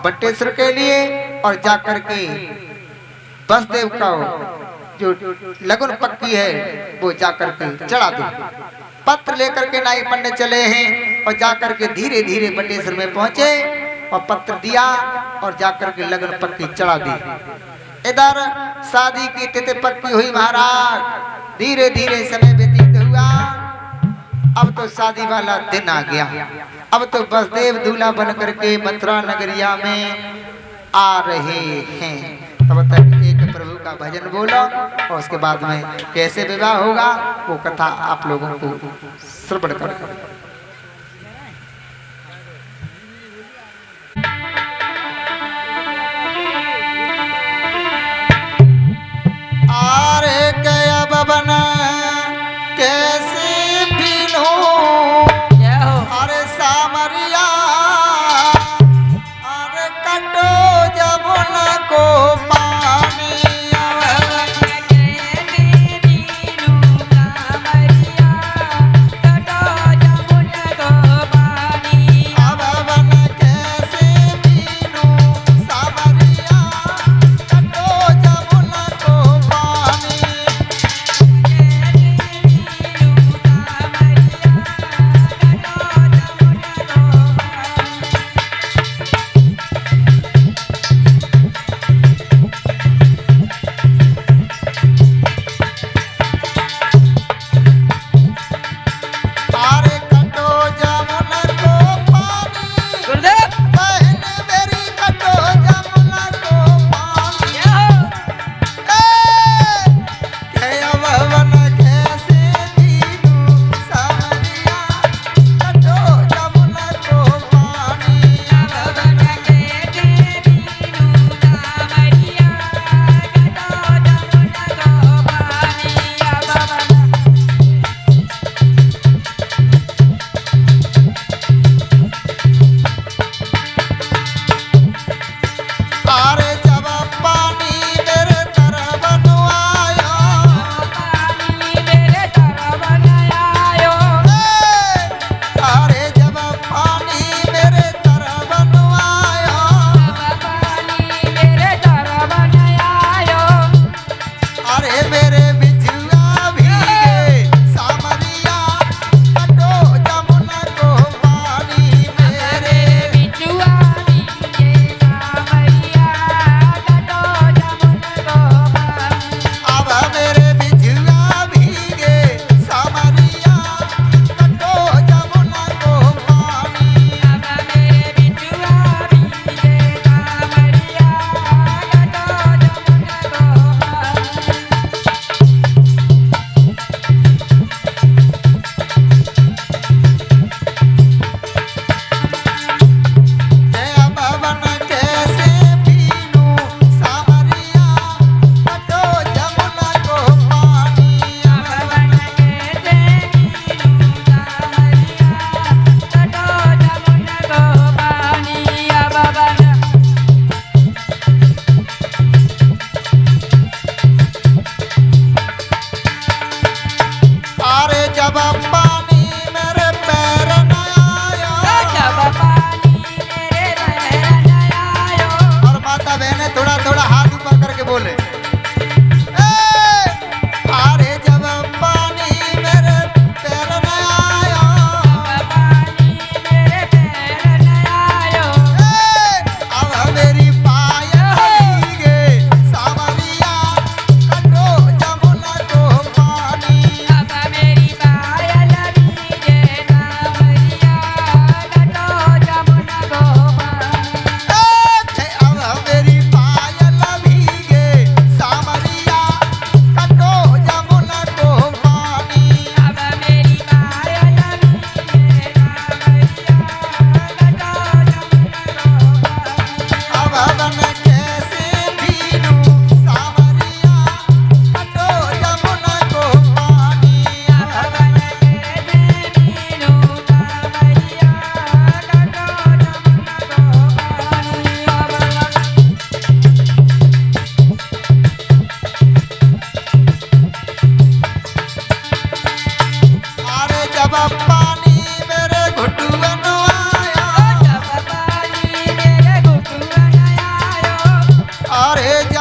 बटेश्वर के लिए और जाकर के बसदेव का जो लगन पक्की है वो जाकर के चढ़ा दो। पत्र लेकर के नाई पंडित चले हैं और जाकर के धीरे धीरे बटेश्वर में पहुंचे और पत्र दिया और जाकर के लगन पक्की चढ़ा दी। इधर शादी की तिथि पक्की हुई महाराज। धीरे धीरे समय व्यतीत हुआ। अब तो शादी वाला दिन आ गया। अब तो बसदेव दूल्हा बन करके मथुरा नगरिया में आ रहे हैं। तब तक एक प्रभु का भजन बोलो और उसके बाद में कैसे विवाह होगा वो कथा आप लोगों को श्रवण करो। आरे गया बबन कैसे पीनो, अरे सामरिया अरे कटो जमुना को पानी।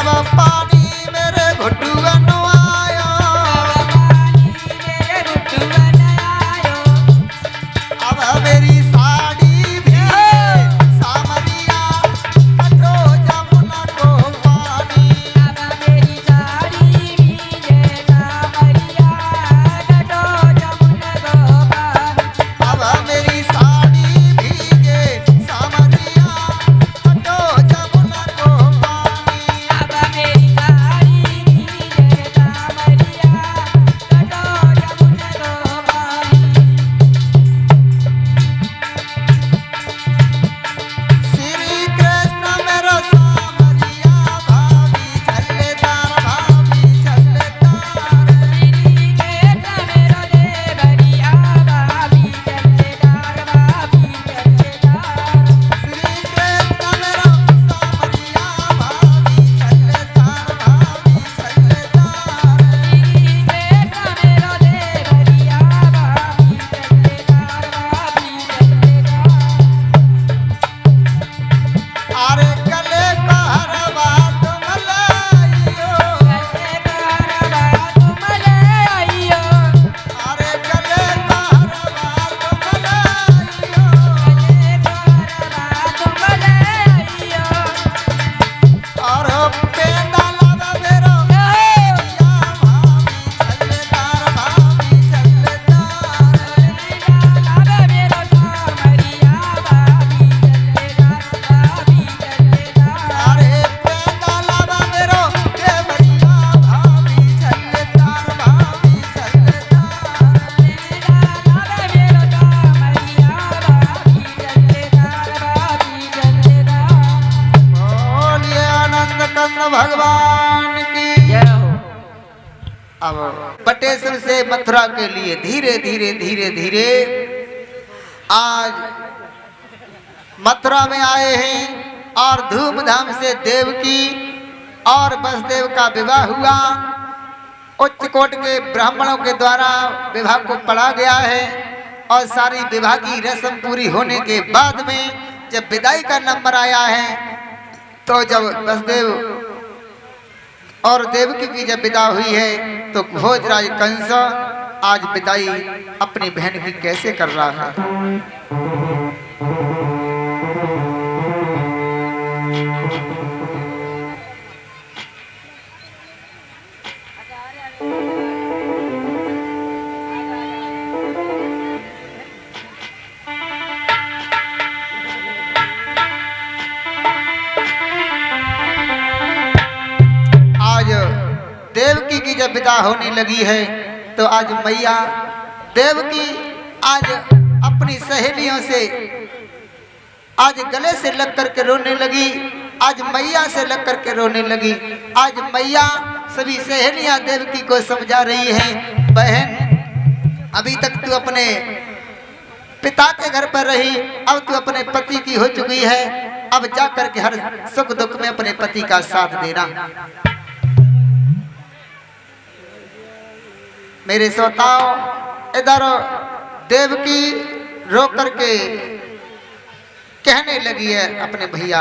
अब पानी मेरे घुटुआ नो आयो, अब मेरी साड़ी भीगे सामरिया कटो जमुना को पानी, अब मेरी साड़ी भीगे सामरिया कटो जमुना को पानी, अब मेरी साड़ी भीगे सामरिया कटो जमुना को पानी। अब मेरी साड़ी भीगे सामरिया कटो जमुना को पानी। श्री कृष्ण मेरो सामरिया भाभी झल्लेदार, भाभी झल्लेदार। श्री कृष्ण मेरो देवरिया भाभी झल्लेदार, भाभी झल्लेदार। श्री कृष्ण मेरो सामरिया भाभी झल्लेदार, भाभी झल्लेदार। श्री कृष्ण मेरो देवरिया भाभी झल्लेदार, भाभी झल्लेदार। अरे गले का हरवा तुम लाइयो, गले का हरवा तुम ले आइयो, अरे गले का हरवा तुम लाइयो, गले का हरवा तुम ले आइयो। और पेंदा लावा मेरो देवरिया भाभी झल्लेदार, भाभी झल्लेदार। लावे मेरो सामरिया भाभी झल्लेदार, भाभी झल्लेदार। अरे पेंदा लावा मेरो देवरिया भाभी झल्लेदार, भाभी झल्लेदार। लावे मेरो सामरिया भाभी झल्लेदार, भाभी झल्लेदार। बोलिए आनंद कंद भगवान की। जय हो। अब बटेश्वर से मथुरा के लिए धीरे धीरे धीरे धीरे आज मथुरा में आए हैं और धूमधाम से देवकी और वसुदेव का विवाह हुआ। उच्च कोट के ब्राह्मणों के द्वारा विवाह को पढ़ा गया है और सारी विवाह की रस्म पूरी होने के बाद में जब विदाई का नंबर आया है तो जब वसुदेव और देवकी की जब विदा हुई है तो भोजराज कंस आज विदाई अपनी बहन की कैसे कर रहा है। आज देवकी की जब विदा होने लगी है तो आज मैया देवकी आज अपनी सहेलियों से आज गले से लग करके रोने लगी, आज मैया से लग करके रोने लगी। आज मैया सभी सहेलियां देवकी को समझा रही हैं, बहन अभी तक तू अपने पिता के घर पर रही, अब तू अपने पति की हो चुकी है, अब जा करके हर सुख दुख में अपने पति का साथ देना। मेरे श्रोताओं इधर देवकी रो करके कहने लगी है अपने भैया,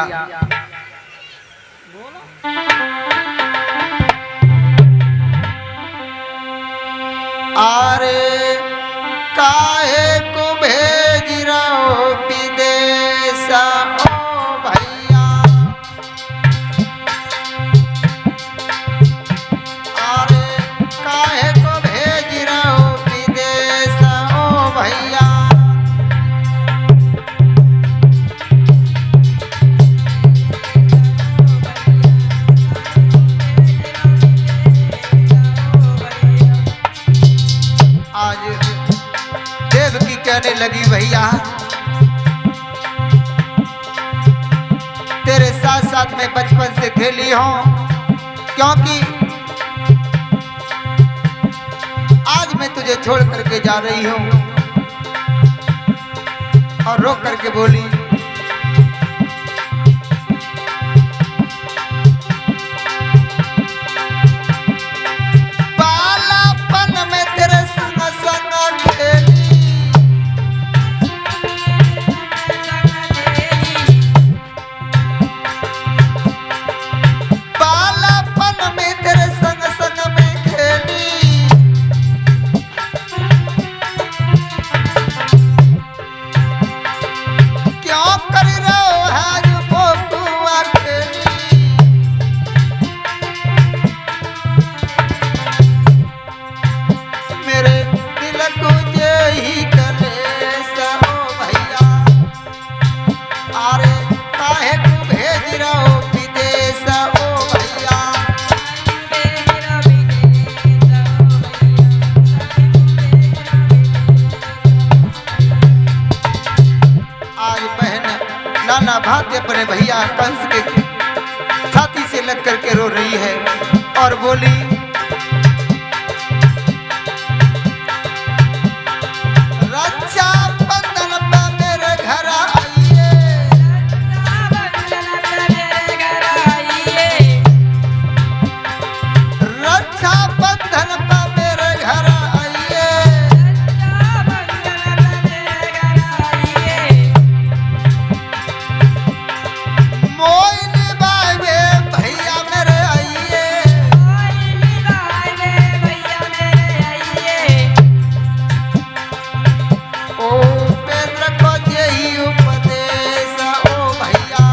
अरे काहे को भेज रहो विदेशा ओ भैया, अरे काहे को भेज रहो विदेशा ओ भैया। आज देवकी कहने लगी भैया तेरे साथ साथ मैं बचपन से खेली हूँ, क्योंकि आज मैं तुझे छोड़ करके जा रही हूँ। और रो करके बोली, बालापन में तेरे संग संग खेली, बाला राजा कंस के छाती से लग करके रो रही है और बोली, रक्षा बंधन पे मेरे घर आइए, रक्षा बंधन पे मेरे घर आइए, मोई निभाए भैया मेरे आइए, ओ पेंद्र को यही उपदेश ओ भैया,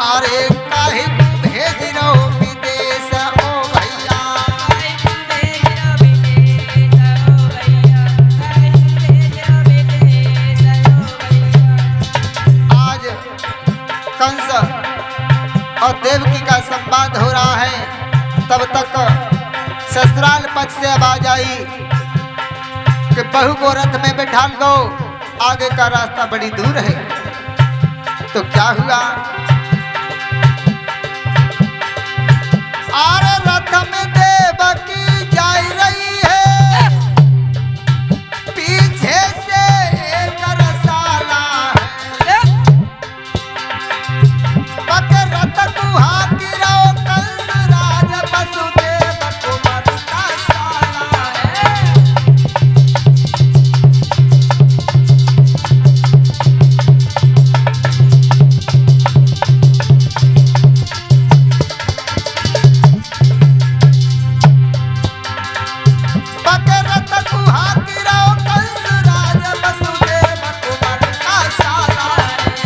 अरे काहे को भेज रहो विदेश ओ भैया। आज कंस और देवकी का संवाद हो रहा है, तब तक ससुराल पक्ष से आवाज आई कि बहू को रथ में बैठा दो, आगे का रास्ता बड़ी दूर है। तो क्या हुआ, अरे रथ में देवकी जा रही है, पीछे से एक रसाला है, पक रथ कुहा गिरो कंस राज वसुदेव कुमार का साला है। पकड़त कुहा गिरो कंस राज वसुदेव कुमार का साला है।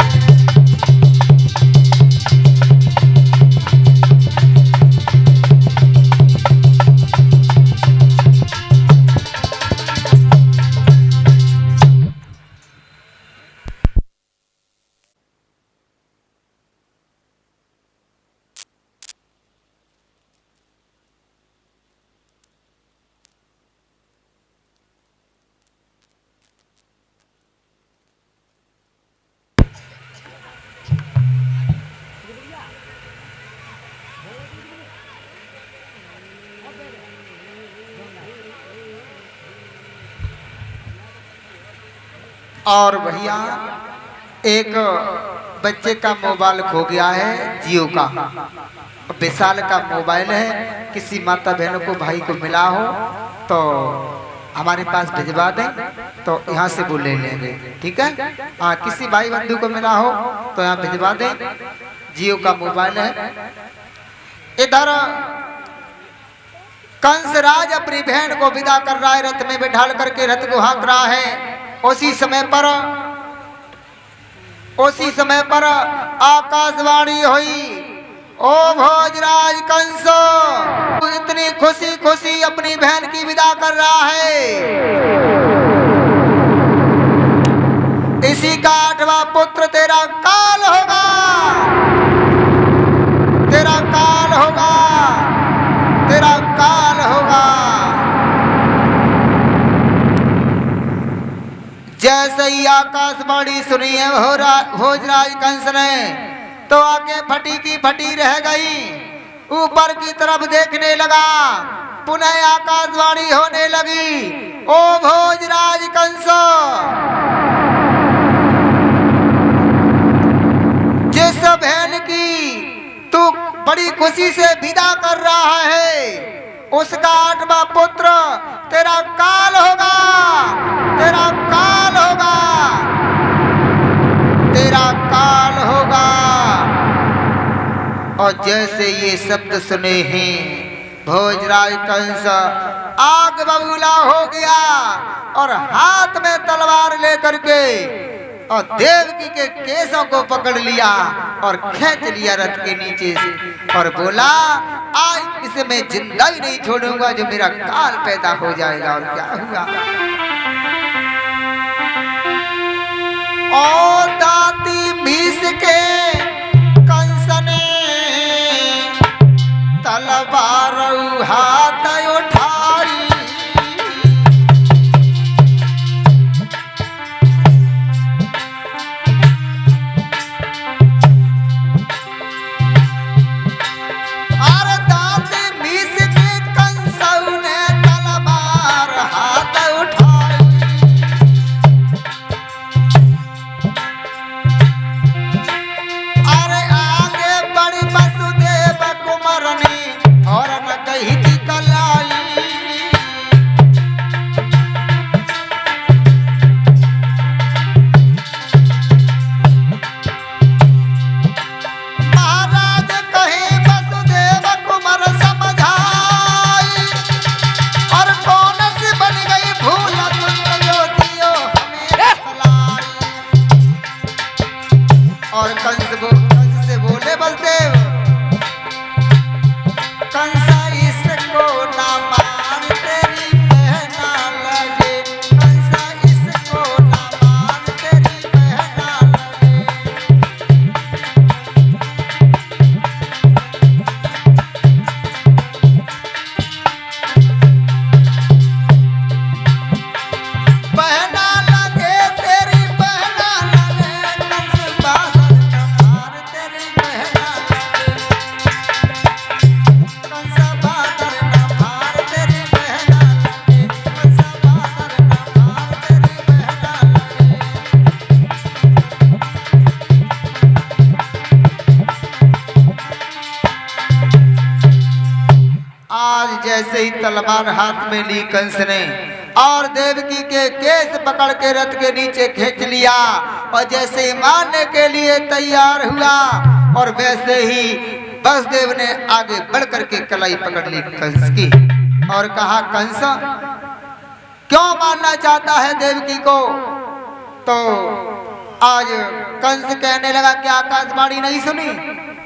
और भैया एक बच्चे का मोबाइल खो गया है, जियो का, विशाल का मोबाइल है, किसी माता बहनों को भाई को मिला हो तो हमारे पास भिजवा दें, तो यहाँ से वो ले लेंगे, ठीक है। हाँ, किसी भाई बंधु को मिला हो तो यहाँ भिजवा दें, जियो का मोबाइल है। इधर कंसराज अपनी बहन को विदा कर रहा है, रथ में बैठाल करके रथ को हाँक रहा है। उसी समय पर आकाशवाणी हुई, ओ भोजराज कंस, तू इतनी खुशी खुशी अपनी बहन की विदा कर रहा है, इसी का 8वां पुत्र तेरा काल होगा, तेरा काल होगा, तेरा काल होगा। जैसे ही आकाशवाणी सुनी है भोजराज कंस ने, तो आंखें फटी की फटी रह गई, ऊपर की तरफ देखने लगा, पुनः आकाशवाणी होने लगी, ओ भोजराज कंस, जिस बहन की तू बड़ी खुशी से विदा कर रहा है, उसका 8वां पुत्र तेरा काल होगा, तेरा काल होगा, तेरा काल होगा। और जैसे ये शब्द सुने हैं, भोजराज कंस आग बबूला हो गया और हाथ में तलवार लेकर के और देवकी के केसों को पकड़ लिया और खींच लिया रथ के नीचे से और बोला, आज इसे मैं जिंदा ही नहीं छोड़ूंगा जो मेरा काल पैदा हो जाएगा। और क्या हुआ, और दाती भीष के कंस ने तलवार हाथ उठाई, जैसे ही तलवार हाथ में ली कंस ने और देवकी के केस पकड़ के रथ के नीचे खींच लिया और जैसे ही मारने के लिए तैयार हुआ और वैसे ही वसुदेव ने आगे बढ़ करके कलाई पकड़ ली कंस की और कहा, कंस क्यों मारना चाहता है देवकी को? तो आज कंस कहने लगा कि आकाशवाणी नहीं सुनी?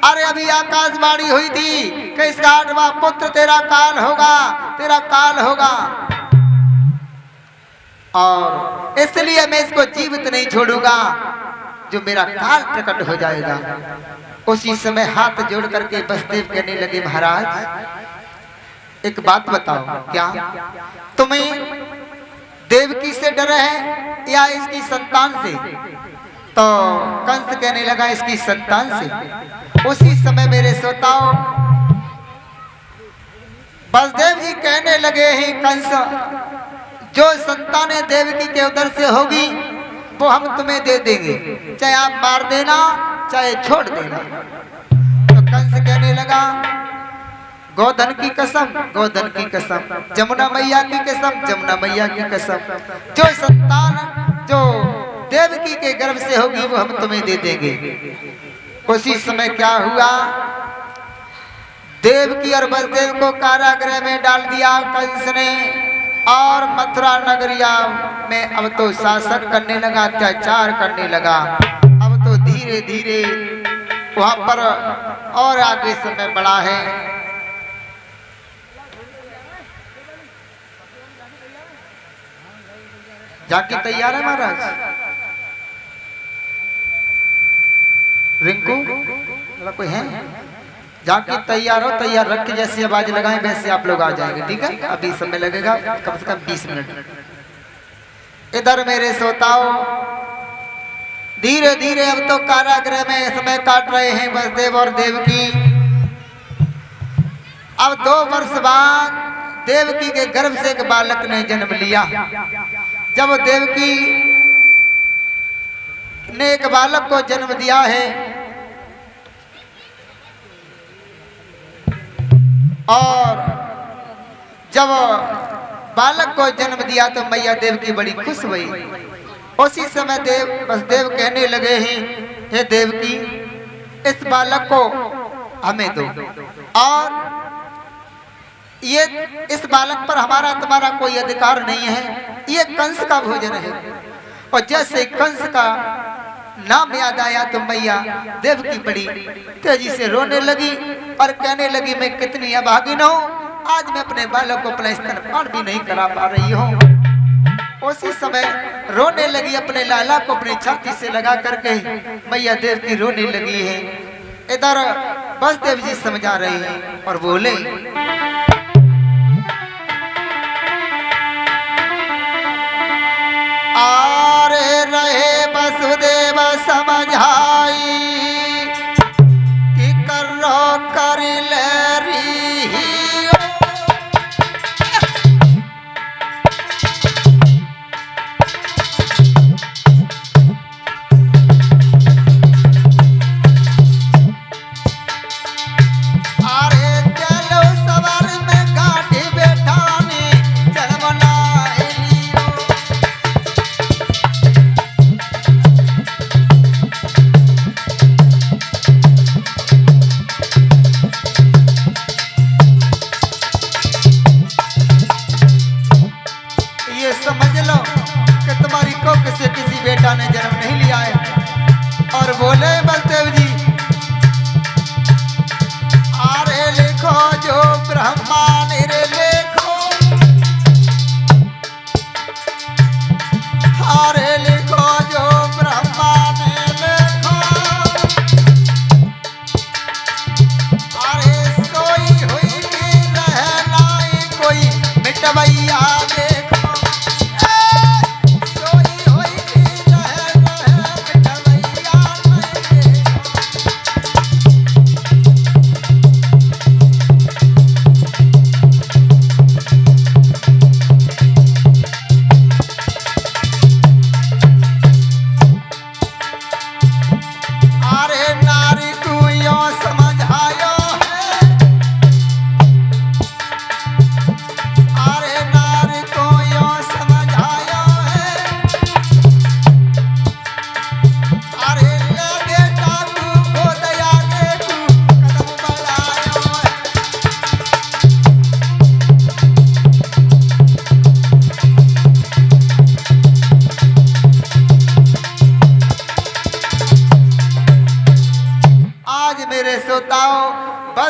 अरे अभी आकाशवाणी हुई थी कि इसका 8वां पुत्र तेरा काल होगा, तेरा काल होगा, और इसलिए मैं इसको जीवित नहीं छोड़ूंगा, जो मेरा काल प्रकट हो जाएगा। उसी समय हाथ जोड़ करके वसुदेव कहने लगे, महाराज एक बात बताओ, क्या तुम्हें देवकी से डर है या इसकी संतान से? तो कंस कहने लगा, इसकी संतान से। उसी समय मेरे श्रोताओं वसुदेव जी कहने लगे हैं, कंस जो संतानें देवकी के उदर से होगी वो हम तुम्हें दे देंगे, चाहे आप मार देना चाहे छोड़ देना। तो कंस कहने लगा, गोधन की कसम, गोधन की कसम, जमुना मैया की कसम, जमुना मैया की कसम, जो संतान जो देवकी के गर्भ से होगी वो हम तुम्हें दे देंगे। उसी समय क्या हुआ, देवकी और वसुदेव को कारागृह में डाल दिया कंस ने और मथुरा नगरिया में अब तो शासन करने लगा, अत्याचार करने लगा। अब तो धीरे धीरे वहां पर और आगे समय बढ़ा है। जाके तैयार है महाराज? रिंकू कोई है? जाके तैयार हो, तैयार रख के जैसी आवाज लगाएं वैसे आप लोग आ जाएंगे, ठीक है? अभी समय लगेगा कम से कम 20 मिनट। इधर मेरे श्रोताओं धीरे धीरे अब तो कारागृह में समय काट रहे हैं वसुदेव और देवकी। अब 2 वर्ष बाद देवकी के गर्भ से एक बालक ने जन्म लिया। जब देवकी ने एक बालक को जन्म दिया है और जब बालक को जन्म दिया तो मैया देवकी बड़ी खुश हुई। उसी समय वसुदेव कहने लगे हैं, हे देवकी इस बालक को हमें दो और ये इस बालक पर हमारा तुम्हारा कोई अधिकार नहीं है, ये कंस का भोजन है। और जैसे कंस का नाम याद आया तो मैया देवकी बड़ी तेजी से रोने लगी और कहने लगी, मैं कितनी अभागिन हूँ, आज मैं अपने बालक को अपना स्तनपान भी नहीं करा पा रही हूँ। उसी समय रोने लगी, अपने लाला को अपनी छाती से लगा करके मैया देवकी रोने लगी है। इधर वसुदेव जी समझा रहे हैं और बोले, आरे रहे वसुदेव समझाई कि करो कर ले री। आरे चलो सवार में गाड़ी बैठाने जन्मना समझ लो कि तुम्हारी कोख से किसी बेटा ने जन्म नहीं लिया है। और बोले बलदेव जी, आरे लिखो जो ब्रह्मा ने लिखो, आरे लिखो जो ब्रह्मा ने लिखो, अरे सोई हुई रहना कोई मिटवैया देखो, सोई हुई रहना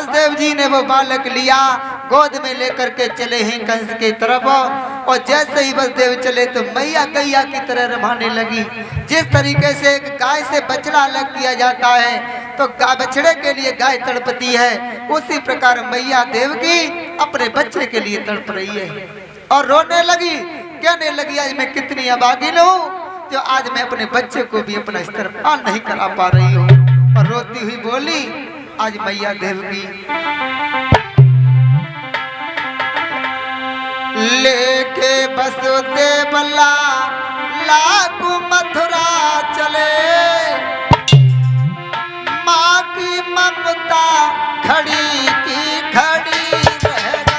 वसुदेव जी ने वो बालक लिया, गोद में लेकर के चले हैं कंस की तरफ। और जैसे ही वसुदेव चले तो मैया गैया की तरह रभाने लगी। जिस तरीके से एक गाय से बछड़ा अलग किया जाता है तो बछड़े के लिए गाय तड़पती है, उसी प्रकार मैया देवकी अपने बच्चे के लिए तड़प रही है और रोने लगी, कहने लगी आज मैं कितनी अभागिन हूँ जो आज मैं अपने बच्चे को भी अपना स्तनपान नहीं करा पा रही हूँ। और रोती हुई बोली आज मैया देवकी लेके वसुदेव लाखों मथुरा चले, माँ की ममता खड़ी की खड़ी रह गई।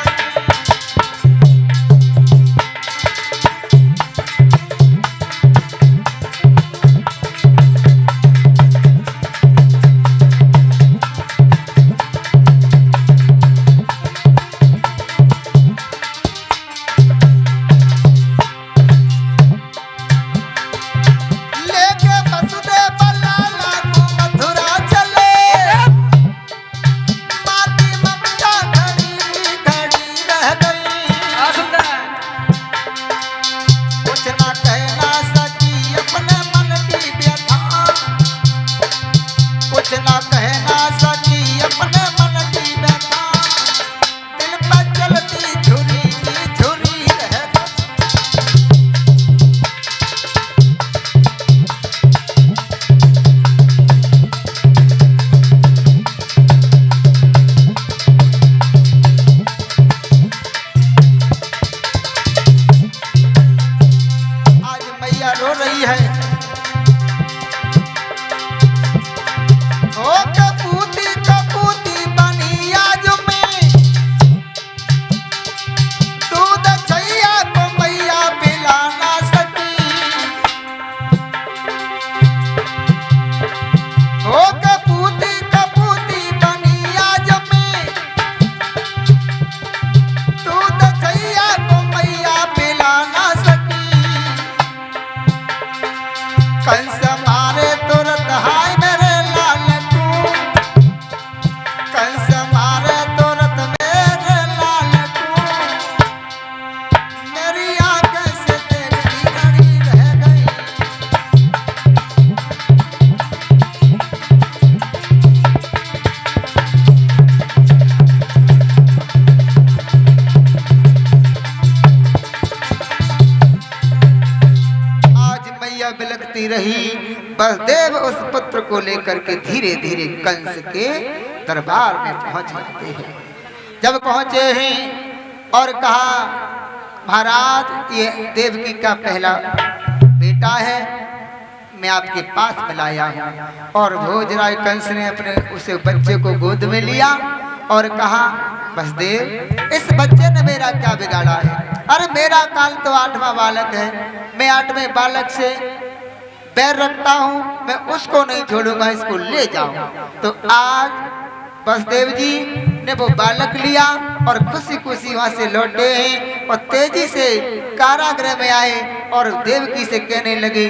बिलखती रही। वसुदेव उस पुत्र को लेकर के धीरे धीरे कंस के दरबार में पहुंच जाते हैं। जब पहुंचे हैं और कहा महाराज ये देवकी का पहला बेटा है, मैं आपके पास में लाया हूँ। और भोजराज कंस ने अपने उसे बच्चे को गोद में लिया और कहा वसुदेव इस बच्चे ने मेरा क्या बिगाड़ा है? अरे मेरा काल तो 8वां बालक है, मैं 8वें बालक से पैर रखता हूँ, मैं उसको नहीं छोड़ूंगा, इसको ले जाओ। तो आज वसुदेव जी ने वो बालक लिया और खुशी खुशी वहां से लौटे हैं और तेजी से कारागृह में आए और देवकी से कहने लगे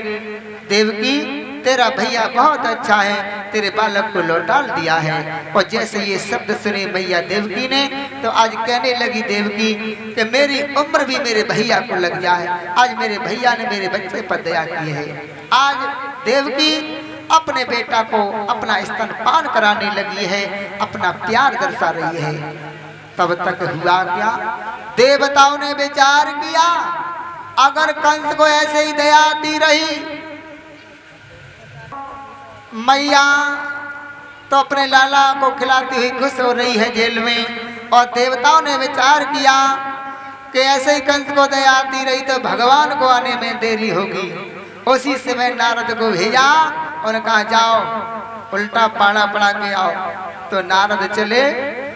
देवकी तेरा भैया बहुत अच्छा है, तेरे बालक को लौटा दिया है। और जैसे ये शब्द सुने मैया देवकी ने तो आज कहने लगी देवकी कि मेरी उम्र भी मेरे भैया को लग जाए, आज मेरे भैया ने मेरे बच्चे पर दया की है। आज देवकी अपने बेटा को अपना स्तनपान कराने लगी है, अपना प्यार दर्शा रही है। तब तक हुआ क्या, देवताओं ने विचार किया अगर कंस को ऐसे ही दया आती रही, मैया तो अपने लाला को खिलाती हुई खुश हो रही है जेल में। और देवताओं ने विचार किया कि ऐसे ही कंस को दया आती रही तो भगवान को आने में देरी होगी। उसी समय नारद को भेजा और कहा जाओ उल्टा पाड़ा पड़ा के आओ। तो नारद चले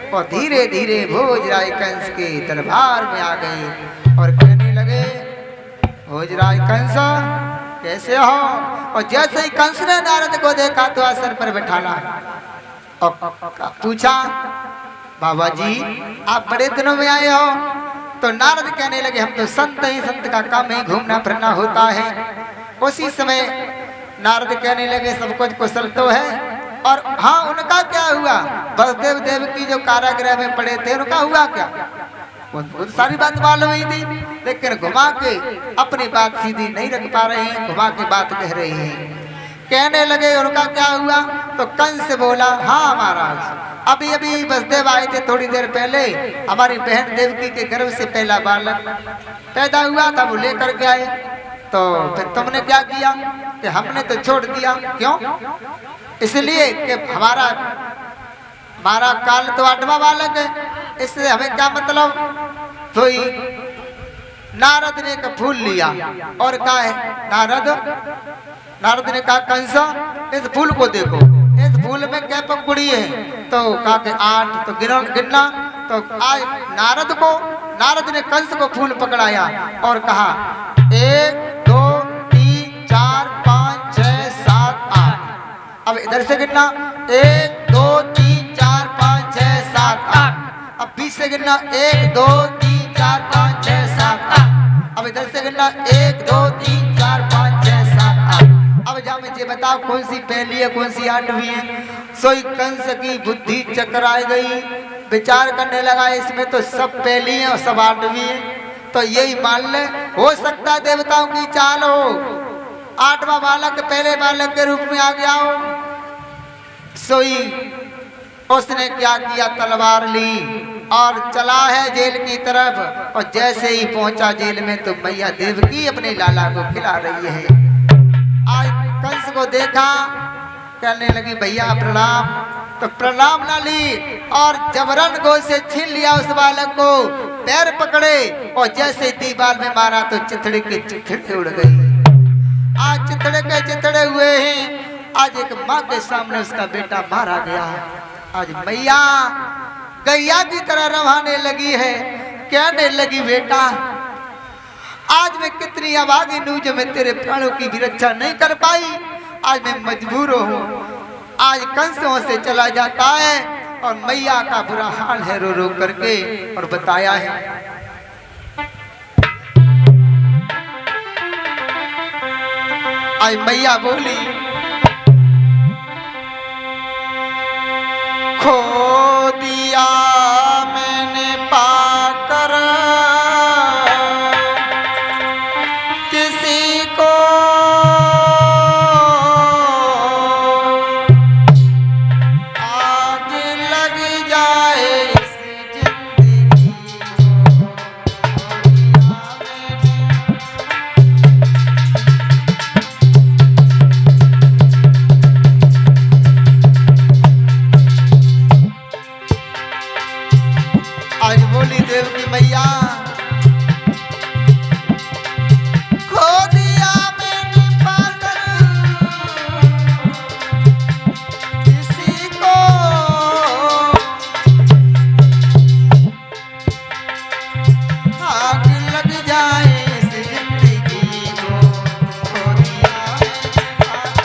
और धीरे धीरे भोजराज कंस के दरबार में आ गए और कहने लगे भोजराज कंस कैसे हो? और जैसे ही कंस ने नारद को देखा तो आसन पर बैठाना और पूछा बाबा जी आप बड़े दिनों में आए हो? तो नारद कहने लगे हम तो संत ही, संत का काम ही घूमना फिरना होता है। उसी समय नारद कहने लगे सब कुछ कुशल तो है, और हाँ उनका क्या हुआ, वसुदेव देवकी जो कारागृह में पड़े थे उनका हुआ क्या, वो सारी बात मालूम ही थी, लेकिन घुमा के अपनी बात सीधी नहीं रख पा रहे हैं, घुमा के बात कह रहे हैं। कहने लगे उनका क्या हुआ, तो कंस बोला हाँ महाराज अभी अभी वसुदेव आए थे थोड़ी देर पहले, हमारी बहन देवकी के गर्भ से पहला बालक पैदा हुआ था, वो लेकर के आए, तो फिर तुमने क्या किया कि हमने तो छोड़ दिया, क्यों, इसलिए कि हमारा काल तो 8वां बालक है, इससे हमें क्या मतलब। तो नारद ने का फूल लिया और कहा है नारद ने कहा कंस इस फूल को देखो, इस फूल में क्या पंखुड़ी है, तो कहा कि 8, तो गिनना, तो आज नारद ने कंस को फूल पकड़ाया और कहा 1 2 3 4 5 6 7 8। अब इधर से गिनना 1 2 3 4 5 6 7 8। अब 20 से गिनना 1 2 3 4 5 6 7 8। अब इधर से गिनना 1 2 3 4 5 6 7 8। अब जा मुझे बताओ कौन सी पहली है कौन सी 8वीं है। सोई कंस की बुद्धि चकराई गई, विचार करने लगा इसमें तो सब पहली है और सब 8वीं है, तो यही मान ले, हो सकता है देवताओं की चाल हो, 8वां बालक पहले बालक के रूप में आ गया हो। सोई उसने क्या किया, तलवार ली और चला है जेल की तरफ, और जैसे ही पहुंचा जेल में तो मैया देवकी अपने लाला को खिला रही है। आज कंस को देखा, कहने लगी भैया प्रणाम, तो प्रणाम ना ली और जबरन गोद से छीन लिया उस बालक को, पैर पकड़े और जैसे दीवार में मारा तो चिथड़े के चिथड़े उड़ गई। आज चिथड़े के चिथड़े हुए हैं। आज एक माँ के सामने उसका बेटा मारा गया। आज मैया गैया की तरह रवाने लगी है, कहने लगी बेटा आज मैं कितनी अभागी हूँ जो मैं तेरे प्राणों की भी रक्षा नहीं कर पाई, आज मैं मजबूर हूँ। आज कंसों से चला जाता है और मैया का बुरा हाल है रो रो करके, और बताया है आज मैया बोली खो दिया मैंने पाकर किसी को, आग लग जाए इस जिंदगी को, आज बोली देवकी मैया खो दिया मैंने पाकर किसी को, आग लग जाए इस जिंदगी को, खो दिया मैंने पाकर।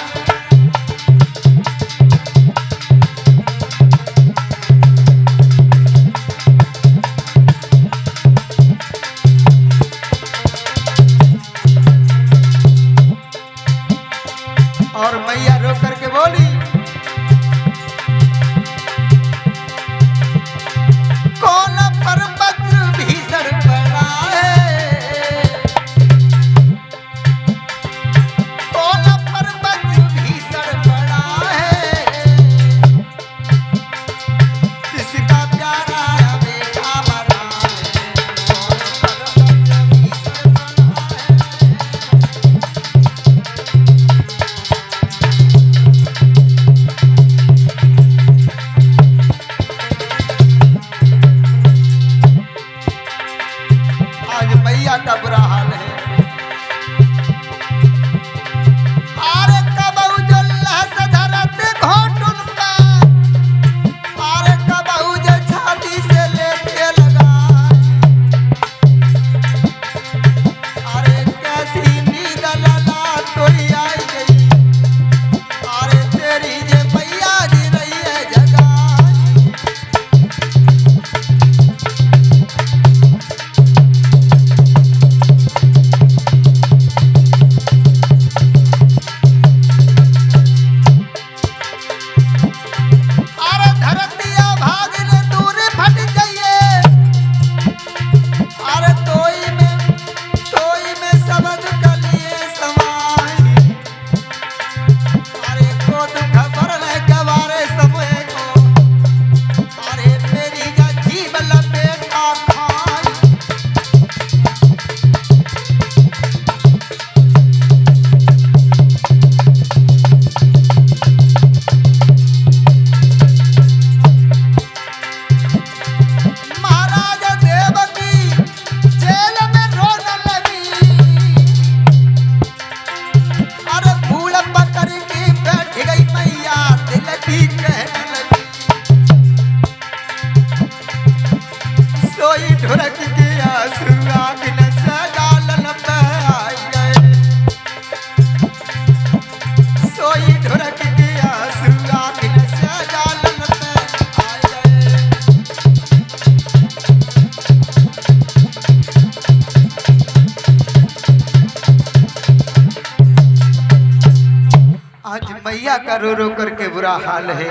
मैया का रो रो करके बुरा हाल है।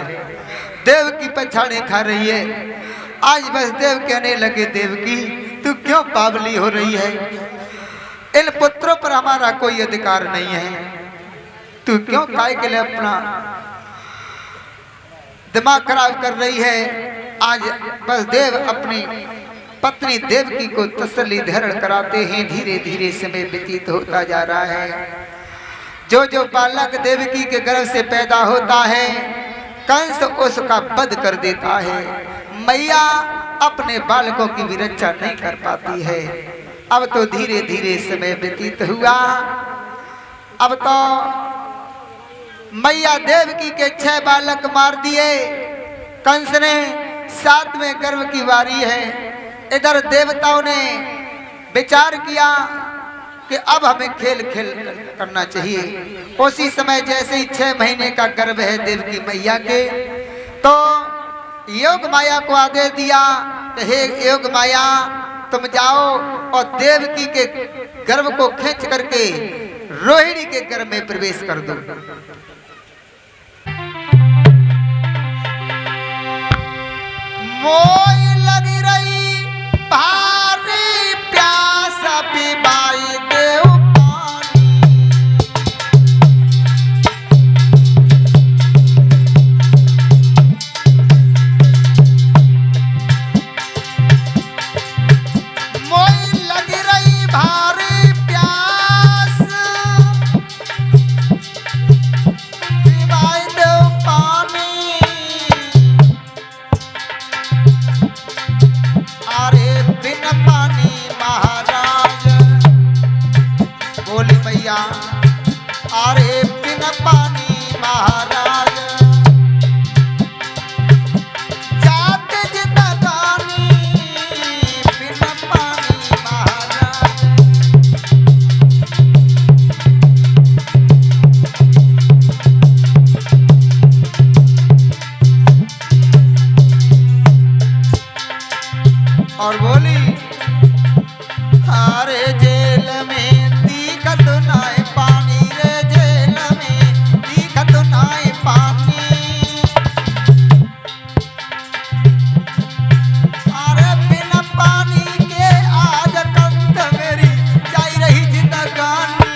देव की पछाड़े खा रही है। आज बस देव कहने लगे, देवकी तू क्यों पागली हो रही है? इन पुत्रों पर हमारा कोई अधिकार नहीं है। तू क्यों काय के लिए अपना दिमाग खराब कर रही है? आज बस देव अपनी पत्नी देवकी को तसल्ली धारण कराते हैं। धीरे धीरे समय व्यतीत होता जा रहा है। जो जो बालक देवकी के गर्भ से पैदा होता है, कंस उसका वध कर देता है। मैया अपने बालकों की भी रक्षा नहीं कर पाती है। अब तो धीरे धीरे समय व्यतीत हुआ। अब तो मैया देवकी के 6 बालक मार दिए कंस ने। 7वें गर्भ की बारी है। इधर देवताओं ने विचार किया कि अब हमें खेल करना चाहिए। उसी समय जैसे ही 6 महीने का गर्भ है देवकी मैया के, तो योग माया को आदेश दिया कि हे योग माया, तुम जाओ और देवकी के गर्भ को खींच करके रोहिणी के गर्भ में प्रवेश कर दो। मोई लगी रही भारी प्यास, पिबाई देव पानी। मोई लगी रही भारी प्यास, पिबाई देव पानी। अरे बिन पानी महाराज, बोली मैया, अरे बिन पानी महाराज, जाते जिंदगानी बिन पानी महाराज। और बोली, अरे जेल में दिखत नाय पानी रे, जेल में दिखत नाय पानी। अरे बिना पानी के आज कंठ मेरी जाई रही जिंदगानी,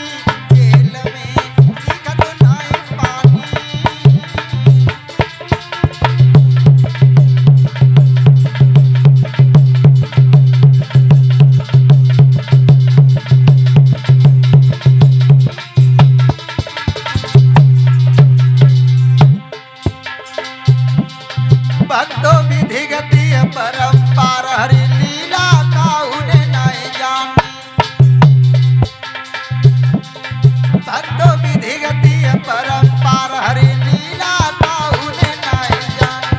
जेल में दिखत नाय पानी। भक्तो विधि गति परम्पार, हरि लीला काहुने नाय जानी। भक्तो विधि गति परम्पार, हरि लीला काहुने नाय जानी।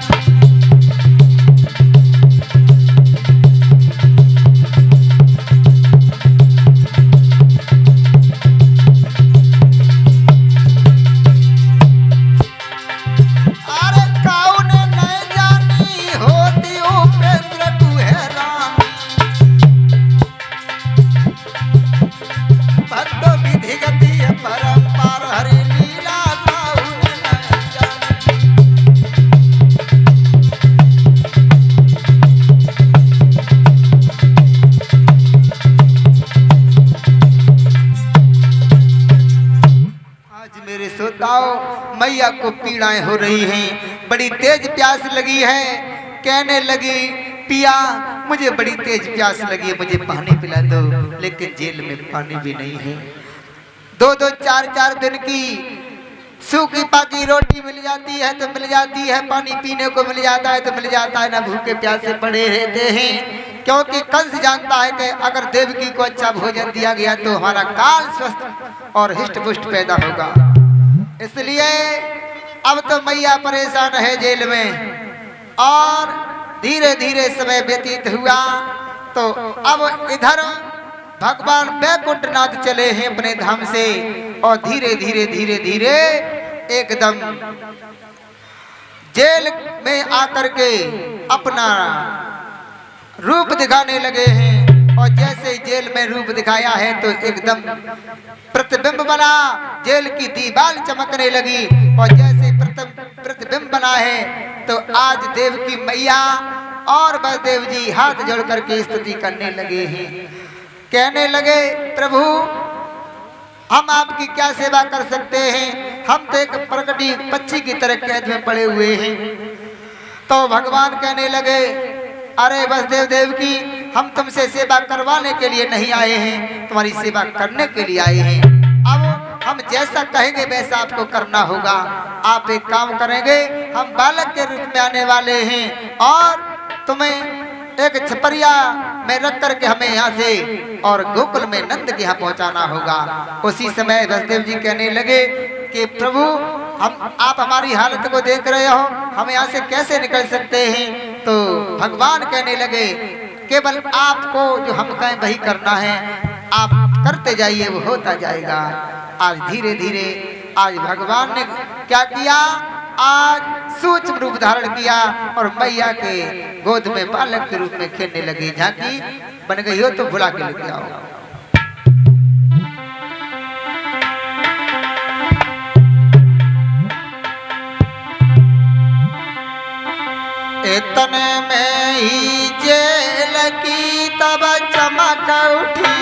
अरे काहुने नाय जानी, होती उपेंद्र तू है रानी। भक्तो विधि गति परम्पार, हरि लीला काहुने नाय जानी। आज मेरे श्रोताओं, मैया को पीड़ाएं हो रही हैं, बड़ी तेज प्यास लगी है। कहने लगी, पिया मुझे बड़ी तेज प्यास लगी है, मुझे पानी पिला दो। लेकिन जेल में पानी भी नहीं है। 2-2 4-4 दिन की सूखी पाकी रोटी मिल जाती है तो मिल जाती है, पानी पीने को मिल जाता है तो मिल जाता है, ना भूखे प्यासे पड़े रहते हैं। क्योंकि कंस जानता है कि अगर देवकी को अच्छा भोजन दिया गया तो हमारा काल स्वस्थ और हिष्ट पुष्ट पैदा होगा। इसलिए अब तो मैया परेशान है जेल में। और धीरे धीरे समय व्यतीत हुआ तो अब इधर भगवान वैकुंठनाथ चले हैं अपने धाम से। और धीरे धीरे धीरे धीरे एकदम जेल में आकर के अपना रूप दिखाने लगे हैं। और जैसे जेल में रूप दिखाया है तो एकदम प्रतिबिंब बना, जेल की दीवार चमकने लगी। और जैसे प्रतिबिंब बना है। तो आज देवकी मैया और बलदेव जी हाथ जोड़ करके स्तुति करने लगे हैं, कहने लगे प्रभु हम आपकी क्या सेवा कर सकते हैं, हम तो एक प्रकटी पक्षी की तरह कैद में पड़े हुए हैं। तो भगवान कहने लगे अरे बसदेव देवकी हम तुमसे सेवा करवाने के लिए नहीं आए हैं, तुम्हारी सेवा करने के लिए आए हैं। अब हम जैसा कहेंगे वैसा आपको करना होगा। आप एक काम करेंगे, हम बालक के रूप में आने वाले हैं और तुम्हें एक छपरिया में रख करके हमें यहाँ से और गोकुल में नंद के यहाँ पहुँचाना होगा। उसी समय बसदेव जी कहने लगे कि प्रभु हम आप हमारी हालत को देख रहे हो, हम यहाँ से कैसे निकल सकते हैं। तो भगवान कहने लगे केवल आपको जो हम कहें वही करना है, आप करते जाइए वो होता जाएगा। आज धीरे धीरे आज भगवान ने क्या किया, आज सूक्ष्म रूप धारण किया और मैया के गोद में बालक के रूप में खेलने लगे। झांकी बन गई हो तो बुला के लेके आओ। इतने में ही जेल की तब चमक उठी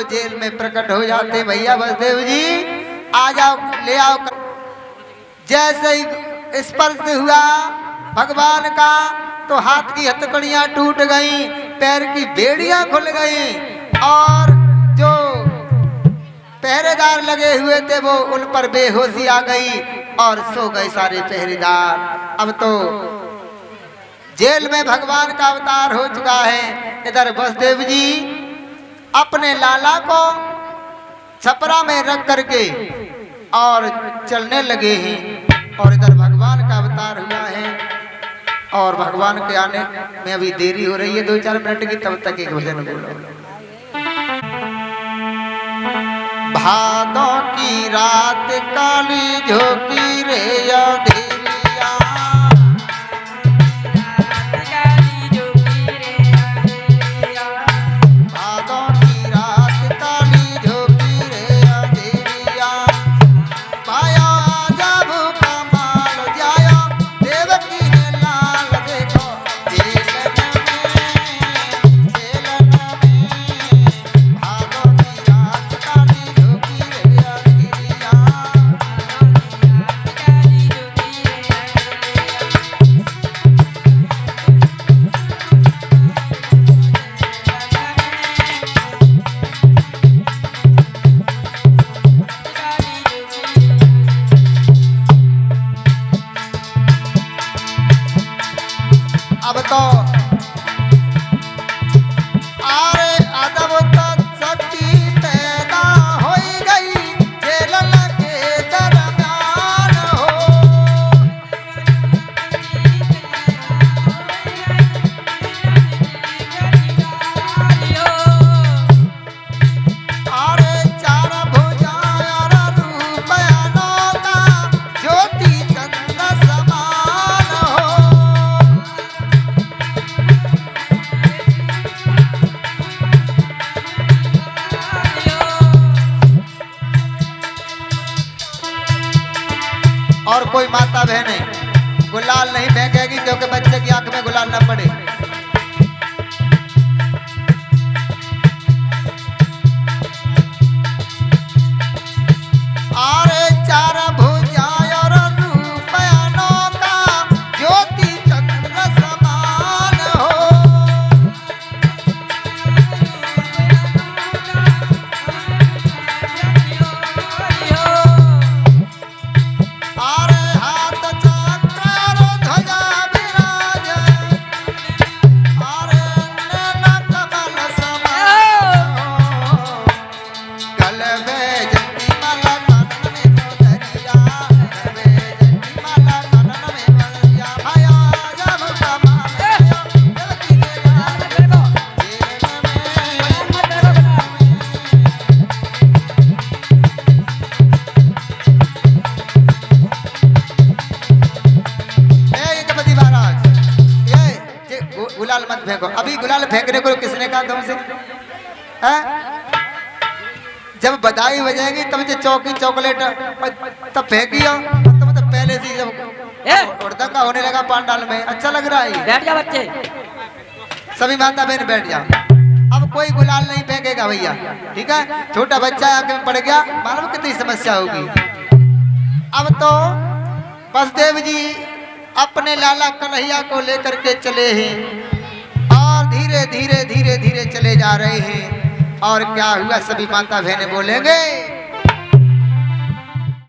जेल में प्रकट हो जाते भैया बसदेव जी आ जाओ ले आओ। जैसे ही स्पर्श हुआ भगवान का तो हाथ की हथकड़ियां टूट गईं, पैर की बेड़ियां खुल गईं और जो पहरेदार लगे हुए थे वो उन पर बेहोशी आ गई और सो गए सारे पहरेदार। अब तो जेल में भगवान का अवतार हो चुका है। इधर बसदेव जी अपने लाला को छपरा में रख करके और चलने लगे हैं और इधर भगवान का अवतार हुआ है और भगवान के आने में अभी देरी हो रही है 2-4 मिनट की, तब तक एक भजन बोलो। भादों की रात काली झोंकी रे अंधेरिया, भादों की रात काली झोंकी रे अंधेरिया, पाया जब कमाल जाया देवकी ने लाल देखो जेलन में, भादों की रात काली झोंकी रे अंधेरिया। अब तो आरे अदब तक शक्ति पैदा हो गई जेलन के दरम्यान हो। और कोई माता बहनें गुलाल नहीं फेंकेगी क्योंकि बच्चे की आंख में गुलाल न पड़े। आरे चार भुजा और रूप अनोखा ज्योति चंद्र समान हो। आरे हाथ चक्र और ध्वजा विराज। आरे नैन कमल समान हो। गल में जंती माला कानन में मोदरिया। गल में जंती माला कानन में मोदरिया। माया जब कमाए जगती के लाल जेल में। गणपति महाराज ये गुलाल मत फेंको। अभी गुलाल फेंकने को किसने कहा तुमसे? हैं? जब बधाई बजेगी तब जो चौकी चॉकलेट तब फेंकियो। तुम तो पहले से ही जब उड़दंगा होने लगा पांडाल में। अच्छा लग रहा है। बैठ जा बच्चे। सभी माता बहन बैठ जाओ। अब कोई गुलाल नहीं फेंकेगा भैया, ठीक है? छोटा बच्चा आगे में पड़ गया, मालूम कितनी समस्या होगी। अब तो बसदेव जी अपने लाला कन्हैया को लेकर के चले हैं और धीरे धीरे धीरे धीरे चले जा रहे हैं। और क्या हुआ सभी माता बहनें बोलेंगे।